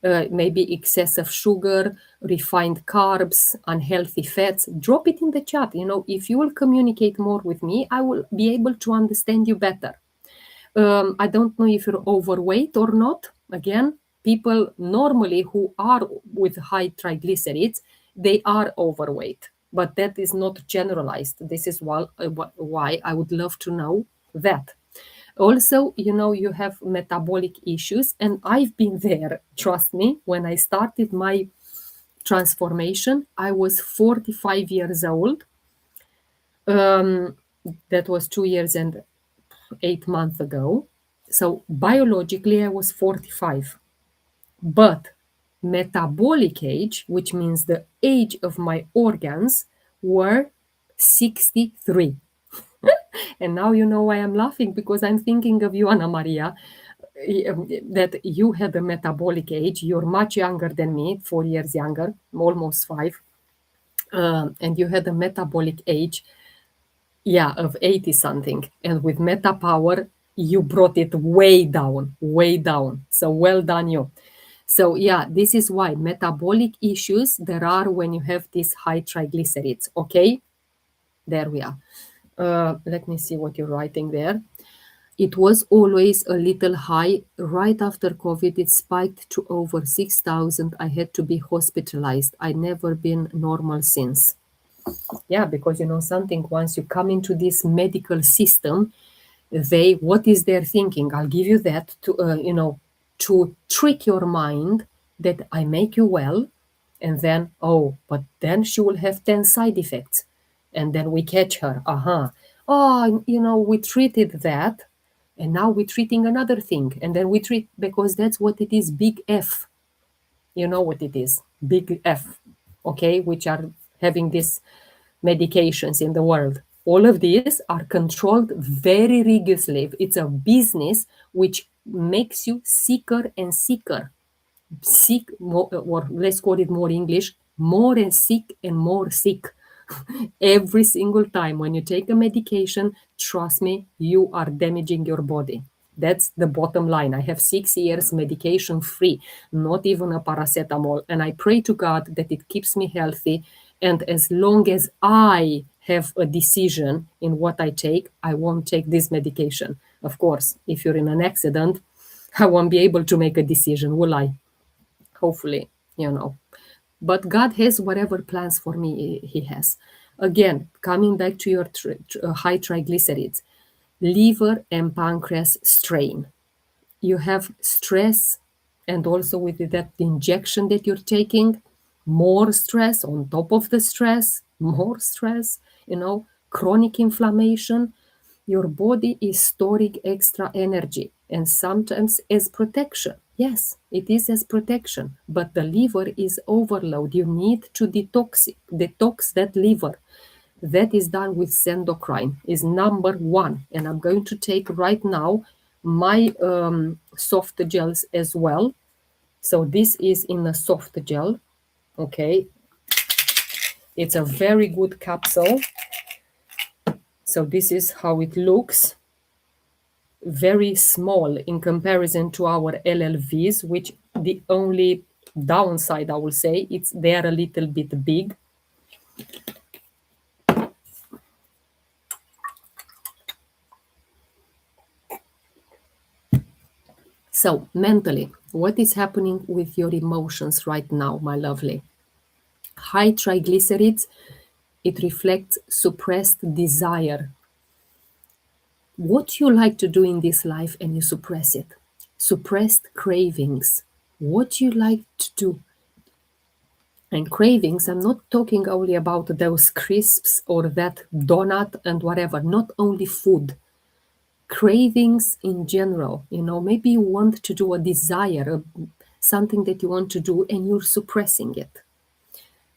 maybe excessive sugar, refined carbs, unhealthy fats. Drop it in the chat. If you will communicate more with me, I will be able to understand you better. I don't know if you're overweight or not. Again, people normally who are with high triglycerides, they are overweight, but that is not generalized. This is why I would love to know that. Also, you have metabolic issues, and I've been there. Trust me, when I started my transformation, I was 45 years old. That was 2 years and 8 months ago. So biologically, I was 45. But metabolic age, which means the age of my organs, were 63. And now you know why I'm laughing, because I'm thinking of you, Anna Maria, that you had a metabolic age. You're much younger than me, 4 years younger, almost five. And you had a metabolic age, yeah, of 80 something. And with Meta Power, you brought it way down, way down. So well done, you. So yeah, this is why metabolic issues there are when you have these high triglycerids. Okay, there we are. Let me see what you're writing there. It was always a little high. Right after COVID, it spiked to over 6,000. I had to be hospitalized. I never been normal since. Yeah, because something, once you come into this medical system, what is their thinking? I'll give you that to trick your mind that I make you well, and then, oh, but then she will have 10 side effects. And then we catch her. Oh, we treated that, and now we're treating another thing. And then we treat, because that's what it is, big F. You know what it is, big F, okay, which are having these medications in the world. All of these are controlled very rigorously. It's a business which makes you sicker and sicker. Sick, more, or let's call it more English, more and sick and more sick. Every single time when you take a medication, trust me, you are damaging your body. That's the bottom line. I have 6 years medication free, not even a paracetamol. And I pray to God that it keeps me healthy. And as long as I have a decision in what I take, I won't take this medication. Of course, if you're in an accident, I won't be able to make a decision, will I? Hopefully, But God has whatever plans for me, He has. Again, coming back to your high triglycerids, liver and pancreas strain. You have stress, and also with that injection that you're taking, more stress on top of the stress, more stress, chronic inflammation. Your body is storing extra energy, and sometimes as protection. Yes, it is as protection, but the liver is overload. You need to detox that liver. That is done with Sendocrine, is number one. And I'm going to take right now my soft gels as well. So this is in a soft gel. Okay, it's a very good capsule. So this is how it looks. Very small in comparison to our LLVs, which the only downside, I will say, it's they're a little bit big. So mentally, what is happening with your emotions right now, my lovely? High triglycerides, it reflects suppressed desire. What you like to do in this life and you suppress it. Suppressed cravings. What you like to do. And cravings, I'm not talking only about those crisps or that donut and whatever, not only food. Cravings in general, maybe you want to do a desire, something that you want to do and you're suppressing it.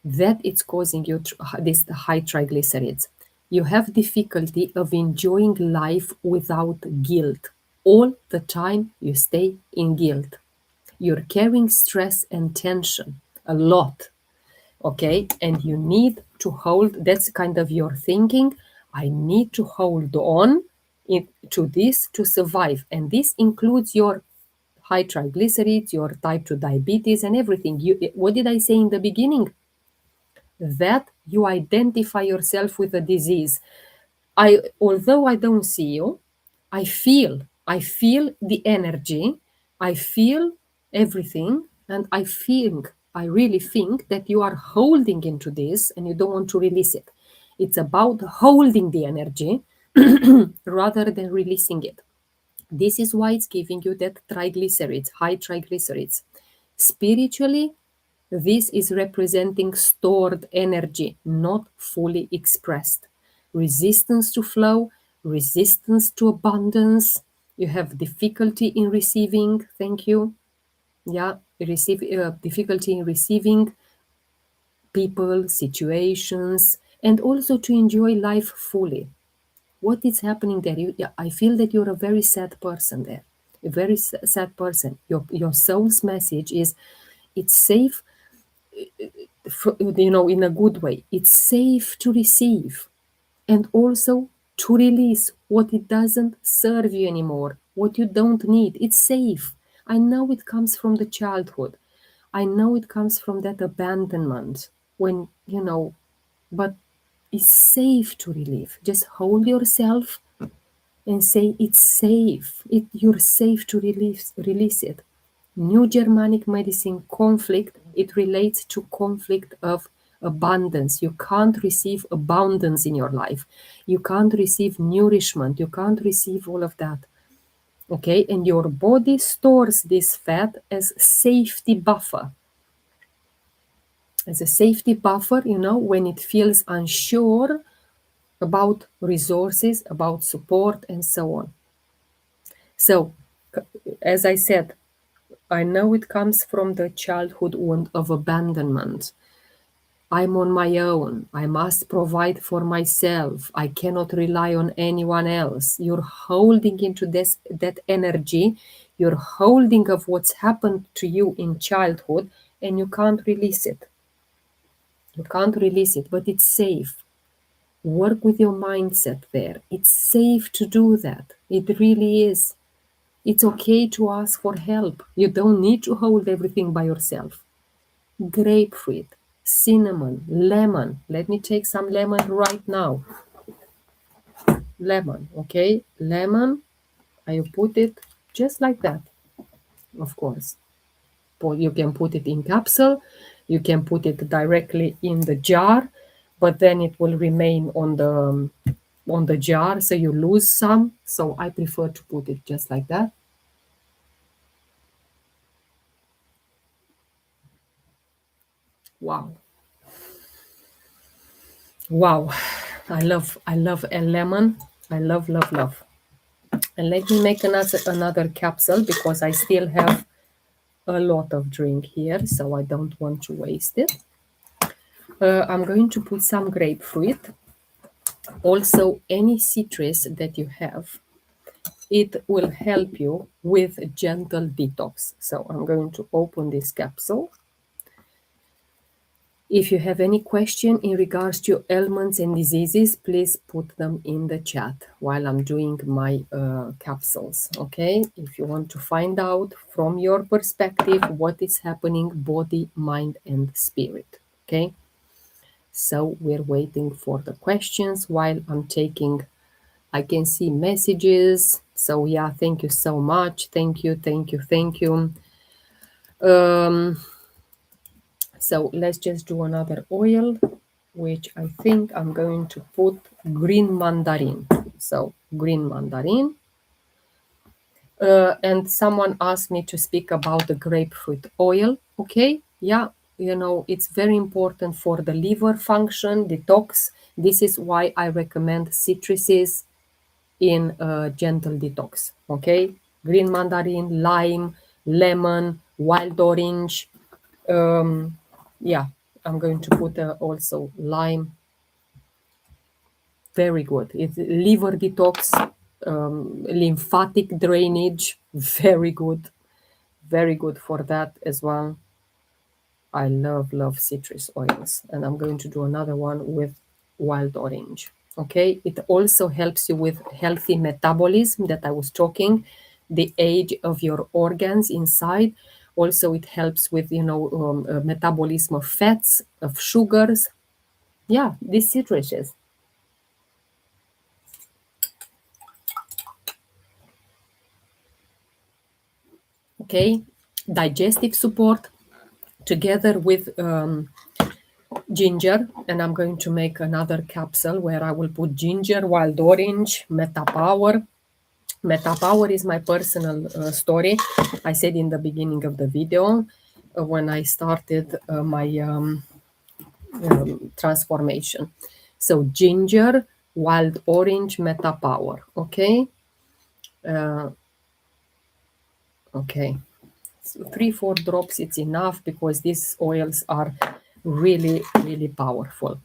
That it's causing you this high triglycerides. You have difficulty of enjoying life without guilt. All the time you stay in guilt. You're carrying stress and tension a lot. Okay, and you need to hold, that's kind of your thinking, I need to hold on to this to survive, and this includes your high triglycerides, your type 2 diabetes, and everything. What did I say in the beginning? That you identify yourself with a disease. Although I don't see you, I feel the energy, I feel everything, and I really think that you are holding into this and you don't want to release it. It's about holding the energy rather than releasing it. This is why it's giving you that triglycerides, high triglycerides. Spiritually, this is representing stored energy, not fully expressed. Resistance to flow, resistance to abundance. You have difficulty in receiving. Thank you. Yeah, difficulty in receiving people, situations, and also to enjoy life fully. What is happening there? I feel that you're a very sad person there. A very sad person. Your soul's message is it's safe, in a good way. It's safe to receive and also to release what it doesn't serve you anymore, what you don't need. It's safe. I know it comes from the childhood. I know it comes from that abandonment when, but it's safe to relieve. Just hold yourself and say it's safe. You're safe to release it. New Germanic medicine conflict, it relates to conflict of abundance. You can't receive abundance in your life. You can't receive nourishment. You can't receive all of that. Okay, and your body stores this fat as safety buffer. As a safety buffer, when it feels unsure about resources, about support, and so on. So, as I said, I know it comes from the childhood wound of abandonment. I'm on my own. I must provide for myself. I cannot rely on anyone else. You're holding into that energy. You're holding of what's happened to you in childhood and you can't release it. You can't release it, but it's safe. Work with your mindset there. It's safe to do that. It really is. It's okay to ask for help. You don't need to hold everything by yourself. Grapefruit, cinnamon, lemon. Let me take some lemon right now. Lemon, okay? Lemon, I put it just like that, of course. You can put it in capsule, you can put it directly in the jar, but then it will remain on the jar, so you lose some. So I prefer to put it just like that. Wow. Wow. I love a lemon. I love. And let me make another capsule because I still have a lot of drink here, so I don't want to waste it. I'm going to put some grapefruit. Also, any citrus that you have, it will help you with gentle detox. So I'm going to open this capsule. If you have any question in regards to ailments and diseases, please put them in the chat while I'm doing my capsules, okay? If you want to find out from your perspective what is happening, body, mind, and spirit, okay? So we're waiting for the questions while I'm taking, I can see messages. So yeah, thank you so much. Thank you, thank you, thank you. So let's just do another oil, which I think I'm going to put green mandarin. So green mandarin. And someone asked me to speak about the grapefruit oil. Okay, yeah, you know, it's very important for the liver function, detox. This is why I recommend citruses in a gentle detox. Okay, green mandarin, lime, lemon, wild orange. Yeah, I'm going to put also lime. Very good. It's liver detox, lymphatic drainage. Very good. Very good for that as well. I love citrus oils. And I'm going to do another one with wild orange. Okay. It also helps you with healthy metabolism that I was talking, the age of your organs inside. Also, it helps with, you know, metabolism of fats, of sugars. Yeah, these citruses. Okay, digestive support together with ginger, and I'm going to make another capsule where I will put ginger, wild orange, Metapower. Metapower is my personal story. I said in the beginning of the video when I started my transformation. So ginger, wild orange, Metapower. Okay. Okay. 3-4 drops, it's enough because these oils are really powerful.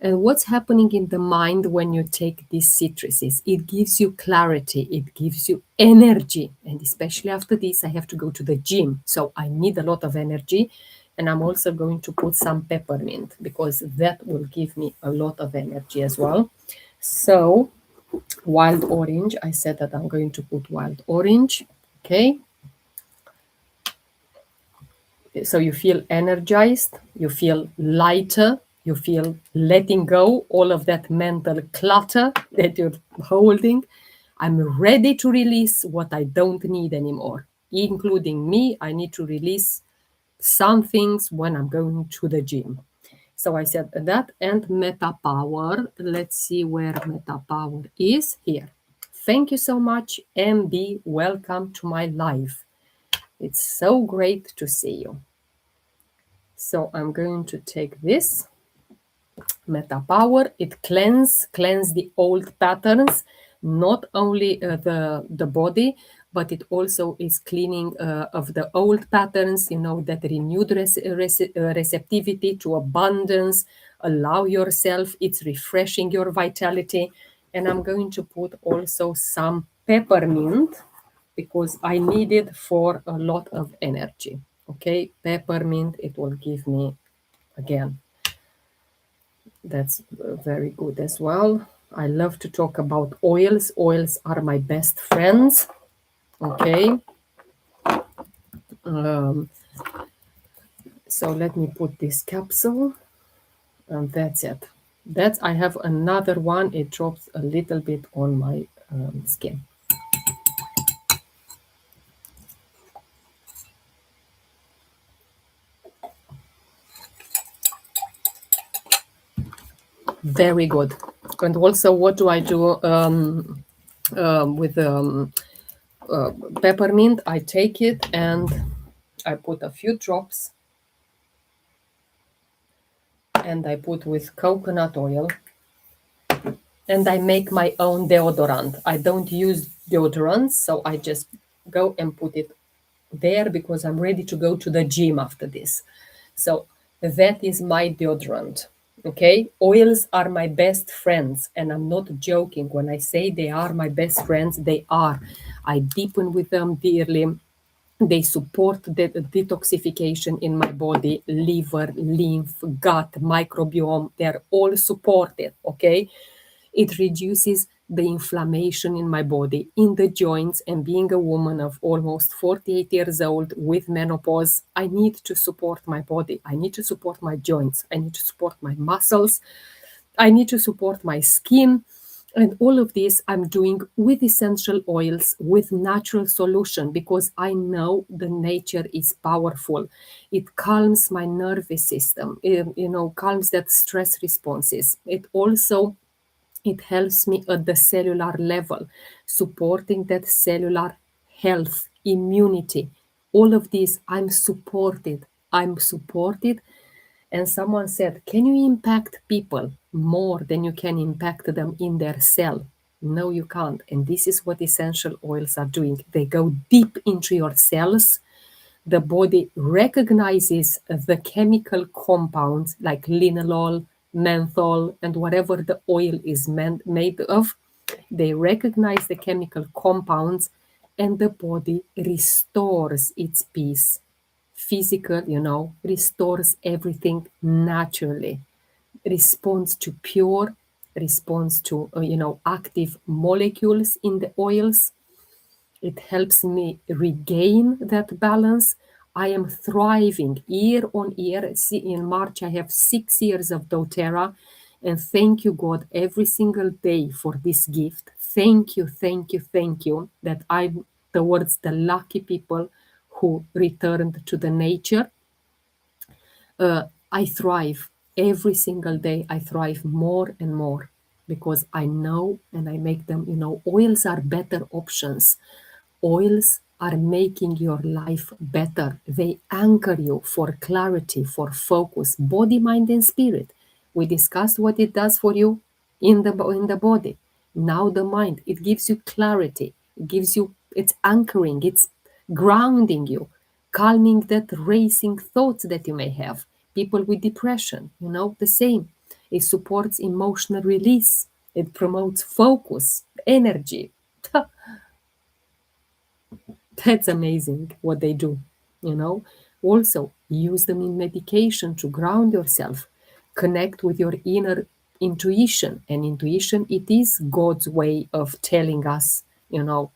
And what's happening in the mind when you take these citruses? It gives you clarity, it gives you energy. And especially after this, I have to go to the gym. So I need a lot of energy. And I'm also going to put some peppermint because that will give me a lot of energy as well. So wild orange, I said that I'm going to put wild orange. Okay. So you feel energized, you feel lighter, you feel letting go all of that mental clutter that you're holding. I'm ready to release what I don't need anymore, including me. I need to release some things when I'm going to the gym. So I said that, and Metapower. Let's see where Metapower is. Here. Thank you so much, MB. Welcome to my life. It's so great to see you. So I'm going to take this Metapower. It cleanse the old patterns, not only the body, but it also is cleaning of the old patterns, you know, that renewed receptivity to abundance. Allow yourself, it's refreshing your vitality. And I'm going to put also some peppermint because I need it for a lot of energy. Okay, peppermint, it will give me again. That's very good as well. I love to talk about oils. Oils are my best friends. Okay. So let me put this capsule, and that's it. That's I have another one. It drops a little bit on my skin. Very good. And also, what do I do with peppermint? I take it and I put a few drops, and I put with coconut oil, and I make my own deodorant. I don't use deodorants, so I just go and put it there because I'm ready to go to the gym after this. So that is my deodorant. Okay, oils are my best friends, and I'm not joking when I say they are my best friends. They are. I deepen with them dearly. They support the detoxification in my body, liver, lymph, gut, microbiome. They're all supported. Okay, it reduces the inflammation in my body, in the joints. And being a woman of almost 48 years old with menopause, I need to support my body. I need to support my joints. I need to support my muscles. I need to support my skin. And all of this I'm doing with essential oils, with natural solution, because I know the nature is powerful. It calms my nervous system, calms that stress responses. It helps me at the cellular level, supporting that cellular health, immunity. All of this, I'm supported. I'm supported. And someone said, can you impact people more than you can impact them in their cell? No, you can't. And this is what essential oils are doing. They go deep into your cells. The body recognizes the chemical compounds like linalool, menthol, and whatever the oil is made of. They recognize the chemical compounds, and the body restores its peace. Physical, restores everything naturally, responds to pure, responds to, active molecules in the oils. It helps me regain that balance. I am thriving year on year. See, in March, I have 6 years of doTERRA. And thank you, God, every single day for this gift. Thank you, thank you, thank you that I'm towards the lucky people who returned to the nature. I thrive every single day. I thrive more and more because I know, and I make them, oils are better options. Oils are making your life better. They anchor you for clarity, for focus, body, mind, and spirit. We discussed what it does for you in the body. Now the mind, it gives you clarity. It gives you, it's anchoring, it's grounding you, calming that racing thoughts that you may have. People with depression, the same. It supports emotional release. It promotes focus, energy. That's amazing what they do, you know. Also, use them in medication to ground yourself, connect with your inner intuition. And intuition, it is God's way of telling us,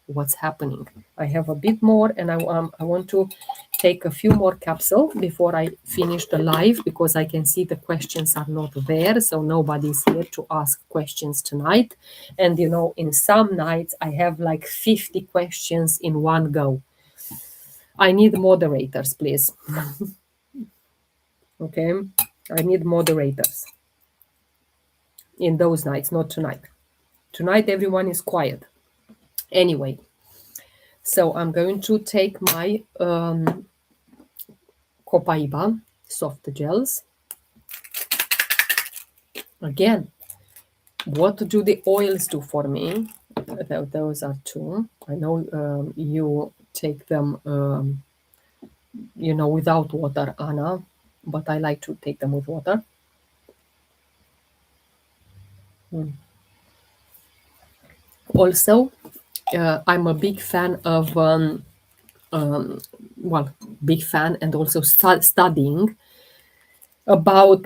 what's happening. I have a bit more, and I want to take a few more capsules before I finish the live, because I can see the questions are not there, so nobody's here to ask questions tonight. And in some nights I have like 50 questions in one go. I need moderators, please. Okay, I need moderators in those nights, not tonight. Tonight everyone is quiet. Anyway, so I'm going to take my Copaiba soft gels. Again, what do the oils do for me? Those are two. I know you take them, without water, Anna, but I like to take them with water. Also, I'm a big fan of, big fan, and also studying about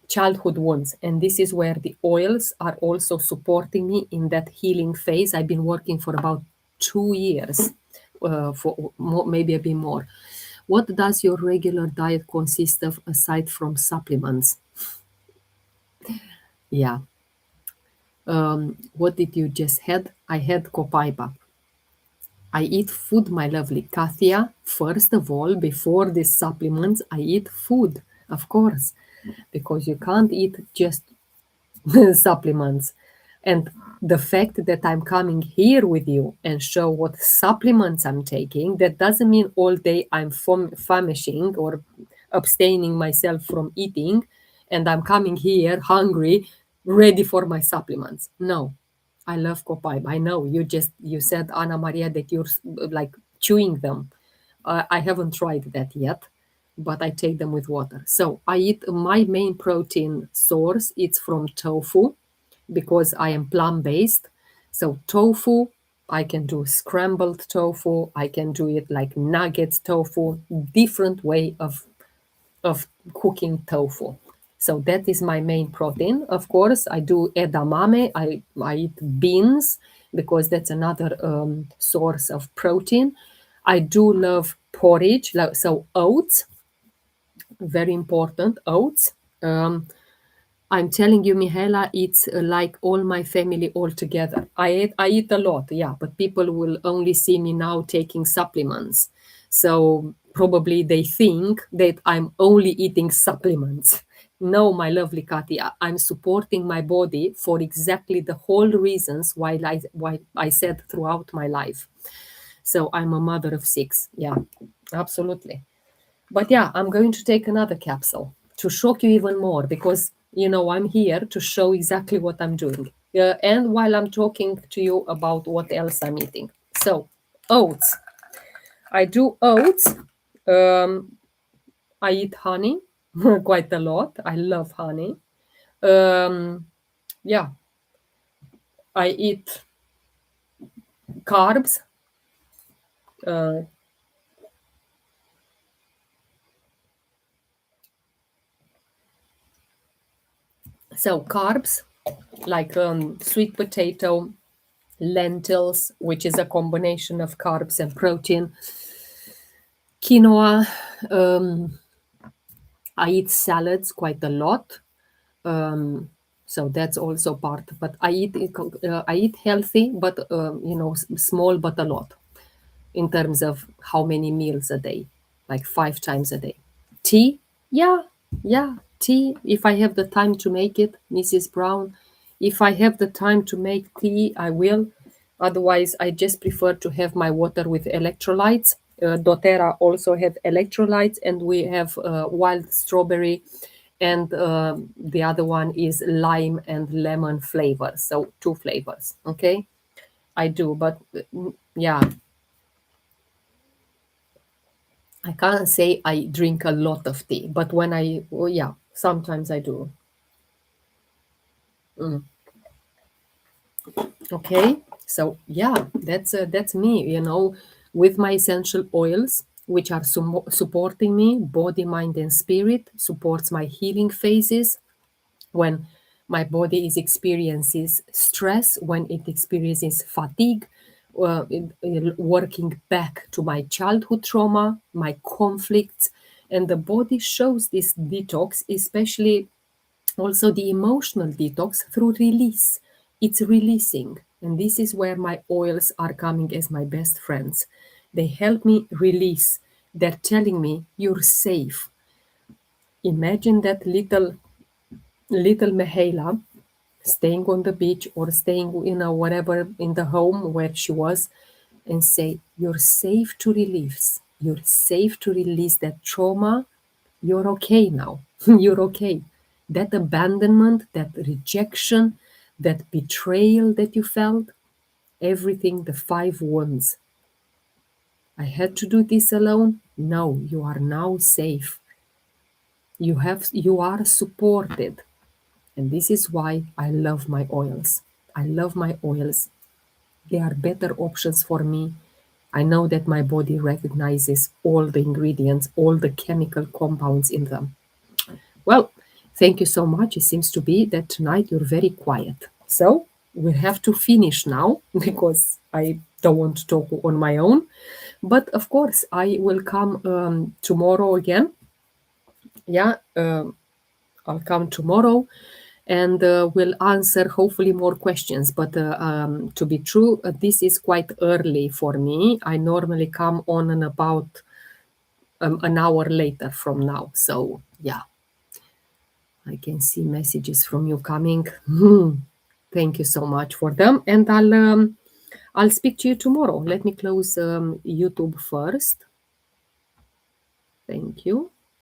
childhood wounds. And this is where the oils are also supporting me in that healing phase. I've been working for about 2 years, for maybe a bit more. What does your regular diet consist of aside from supplements? Yeah. What did you just had? I had Copaiba. I eat food, my lovely Kathia. First of all, before these supplements, I eat food, of course, because you can't eat just supplements. And the fact that I'm coming here with you and show what supplements I'm taking, that doesn't mean all day I'm famishing or abstaining myself from eating, and I'm coming here hungry, ready for my supplements. No, I love Copaiba. I know you said, Anna Maria, that you're like chewing them. I haven't tried that yet, but I take them with water. So I eat my main protein source. It's from tofu because I am plant-based. So tofu, I can do scrambled tofu. I can do it like nuggets tofu, different way of cooking tofu. So that is my main protein. Of course, I do edamame. I eat beans because that's another source of protein. I do love porridge, so oats, very important, oats. I'm telling you, Mihaela, it's like all my family all together. I eat a lot, yeah, but people will only see me now taking supplements. So probably they think that I'm only eating supplements. No, my lovely Katia, I'm supporting my body for exactly the whole reasons why I said throughout my life. So I'm a mother of six. Yeah, absolutely. But yeah, I'm going to take another capsule to shock you even more because, I'm here to show exactly what I'm doing. And while I'm talking to you about what else I'm eating. So, oats. I do oats. Um, I eat honey quite a lot. I love honey. Yeah, I eat carbs. Uh, so, carbs like sweet potato, lentils, which is a combination of carbs and protein, quinoa. Um, I eat salads quite a lot, so that's also part. But I eat healthy, but small but a lot in terms of how many meals a day, like 5 times a day. Tea, yeah, yeah, tea. If I have the time to make it, Mrs. Brown. If I have the time to make tea, I will. Otherwise, I just prefer to have my water with electrolytes. doTERRA also have electrolytes, and we have wild strawberry, and the other one is lime and lemon flavor. So 2 flavors. Okay, I do, but yeah, I can't say I drink a lot of tea, but when yeah, sometimes I do. Okay, so yeah, that's me. With my essential oils, which are supporting me, body, mind, and spirit, supports my healing phases when my body is experiences stress, when it experiences fatigue, working back to my childhood trauma, my conflicts, and the body shows this detox, especially also the emotional detox through release. It's releasing. And this is where my oils are coming as my best friends. They help me release. They're telling me you're safe. Imagine that little Mihaela staying on the beach or staying, whatever in the home where she was, and say, you're safe to release. You're safe to release that trauma. You're okay now. You're okay. That abandonment, that rejection, that betrayal that you felt, everything, the 5 wounds. I had to do this alone. No, you are now safe. You are supported. And this is why I love my oils. I love my oils. They are better options for me. I know that my body recognizes all the ingredients, all the chemical compounds in them. Well, thank you so much. It seems to be that tonight you're very quiet. So we'll have to finish now because I don't want to talk on my own. But of course, I will come tomorrow again. Yeah, I'll come tomorrow and we'll answer hopefully more questions. But to be true, this is quite early for me. I normally come on and about an hour later from now. So, yeah, I can see messages from you coming. Thank you so much for them. And I'll speak to you tomorrow. Let me close YouTube first. Thank you.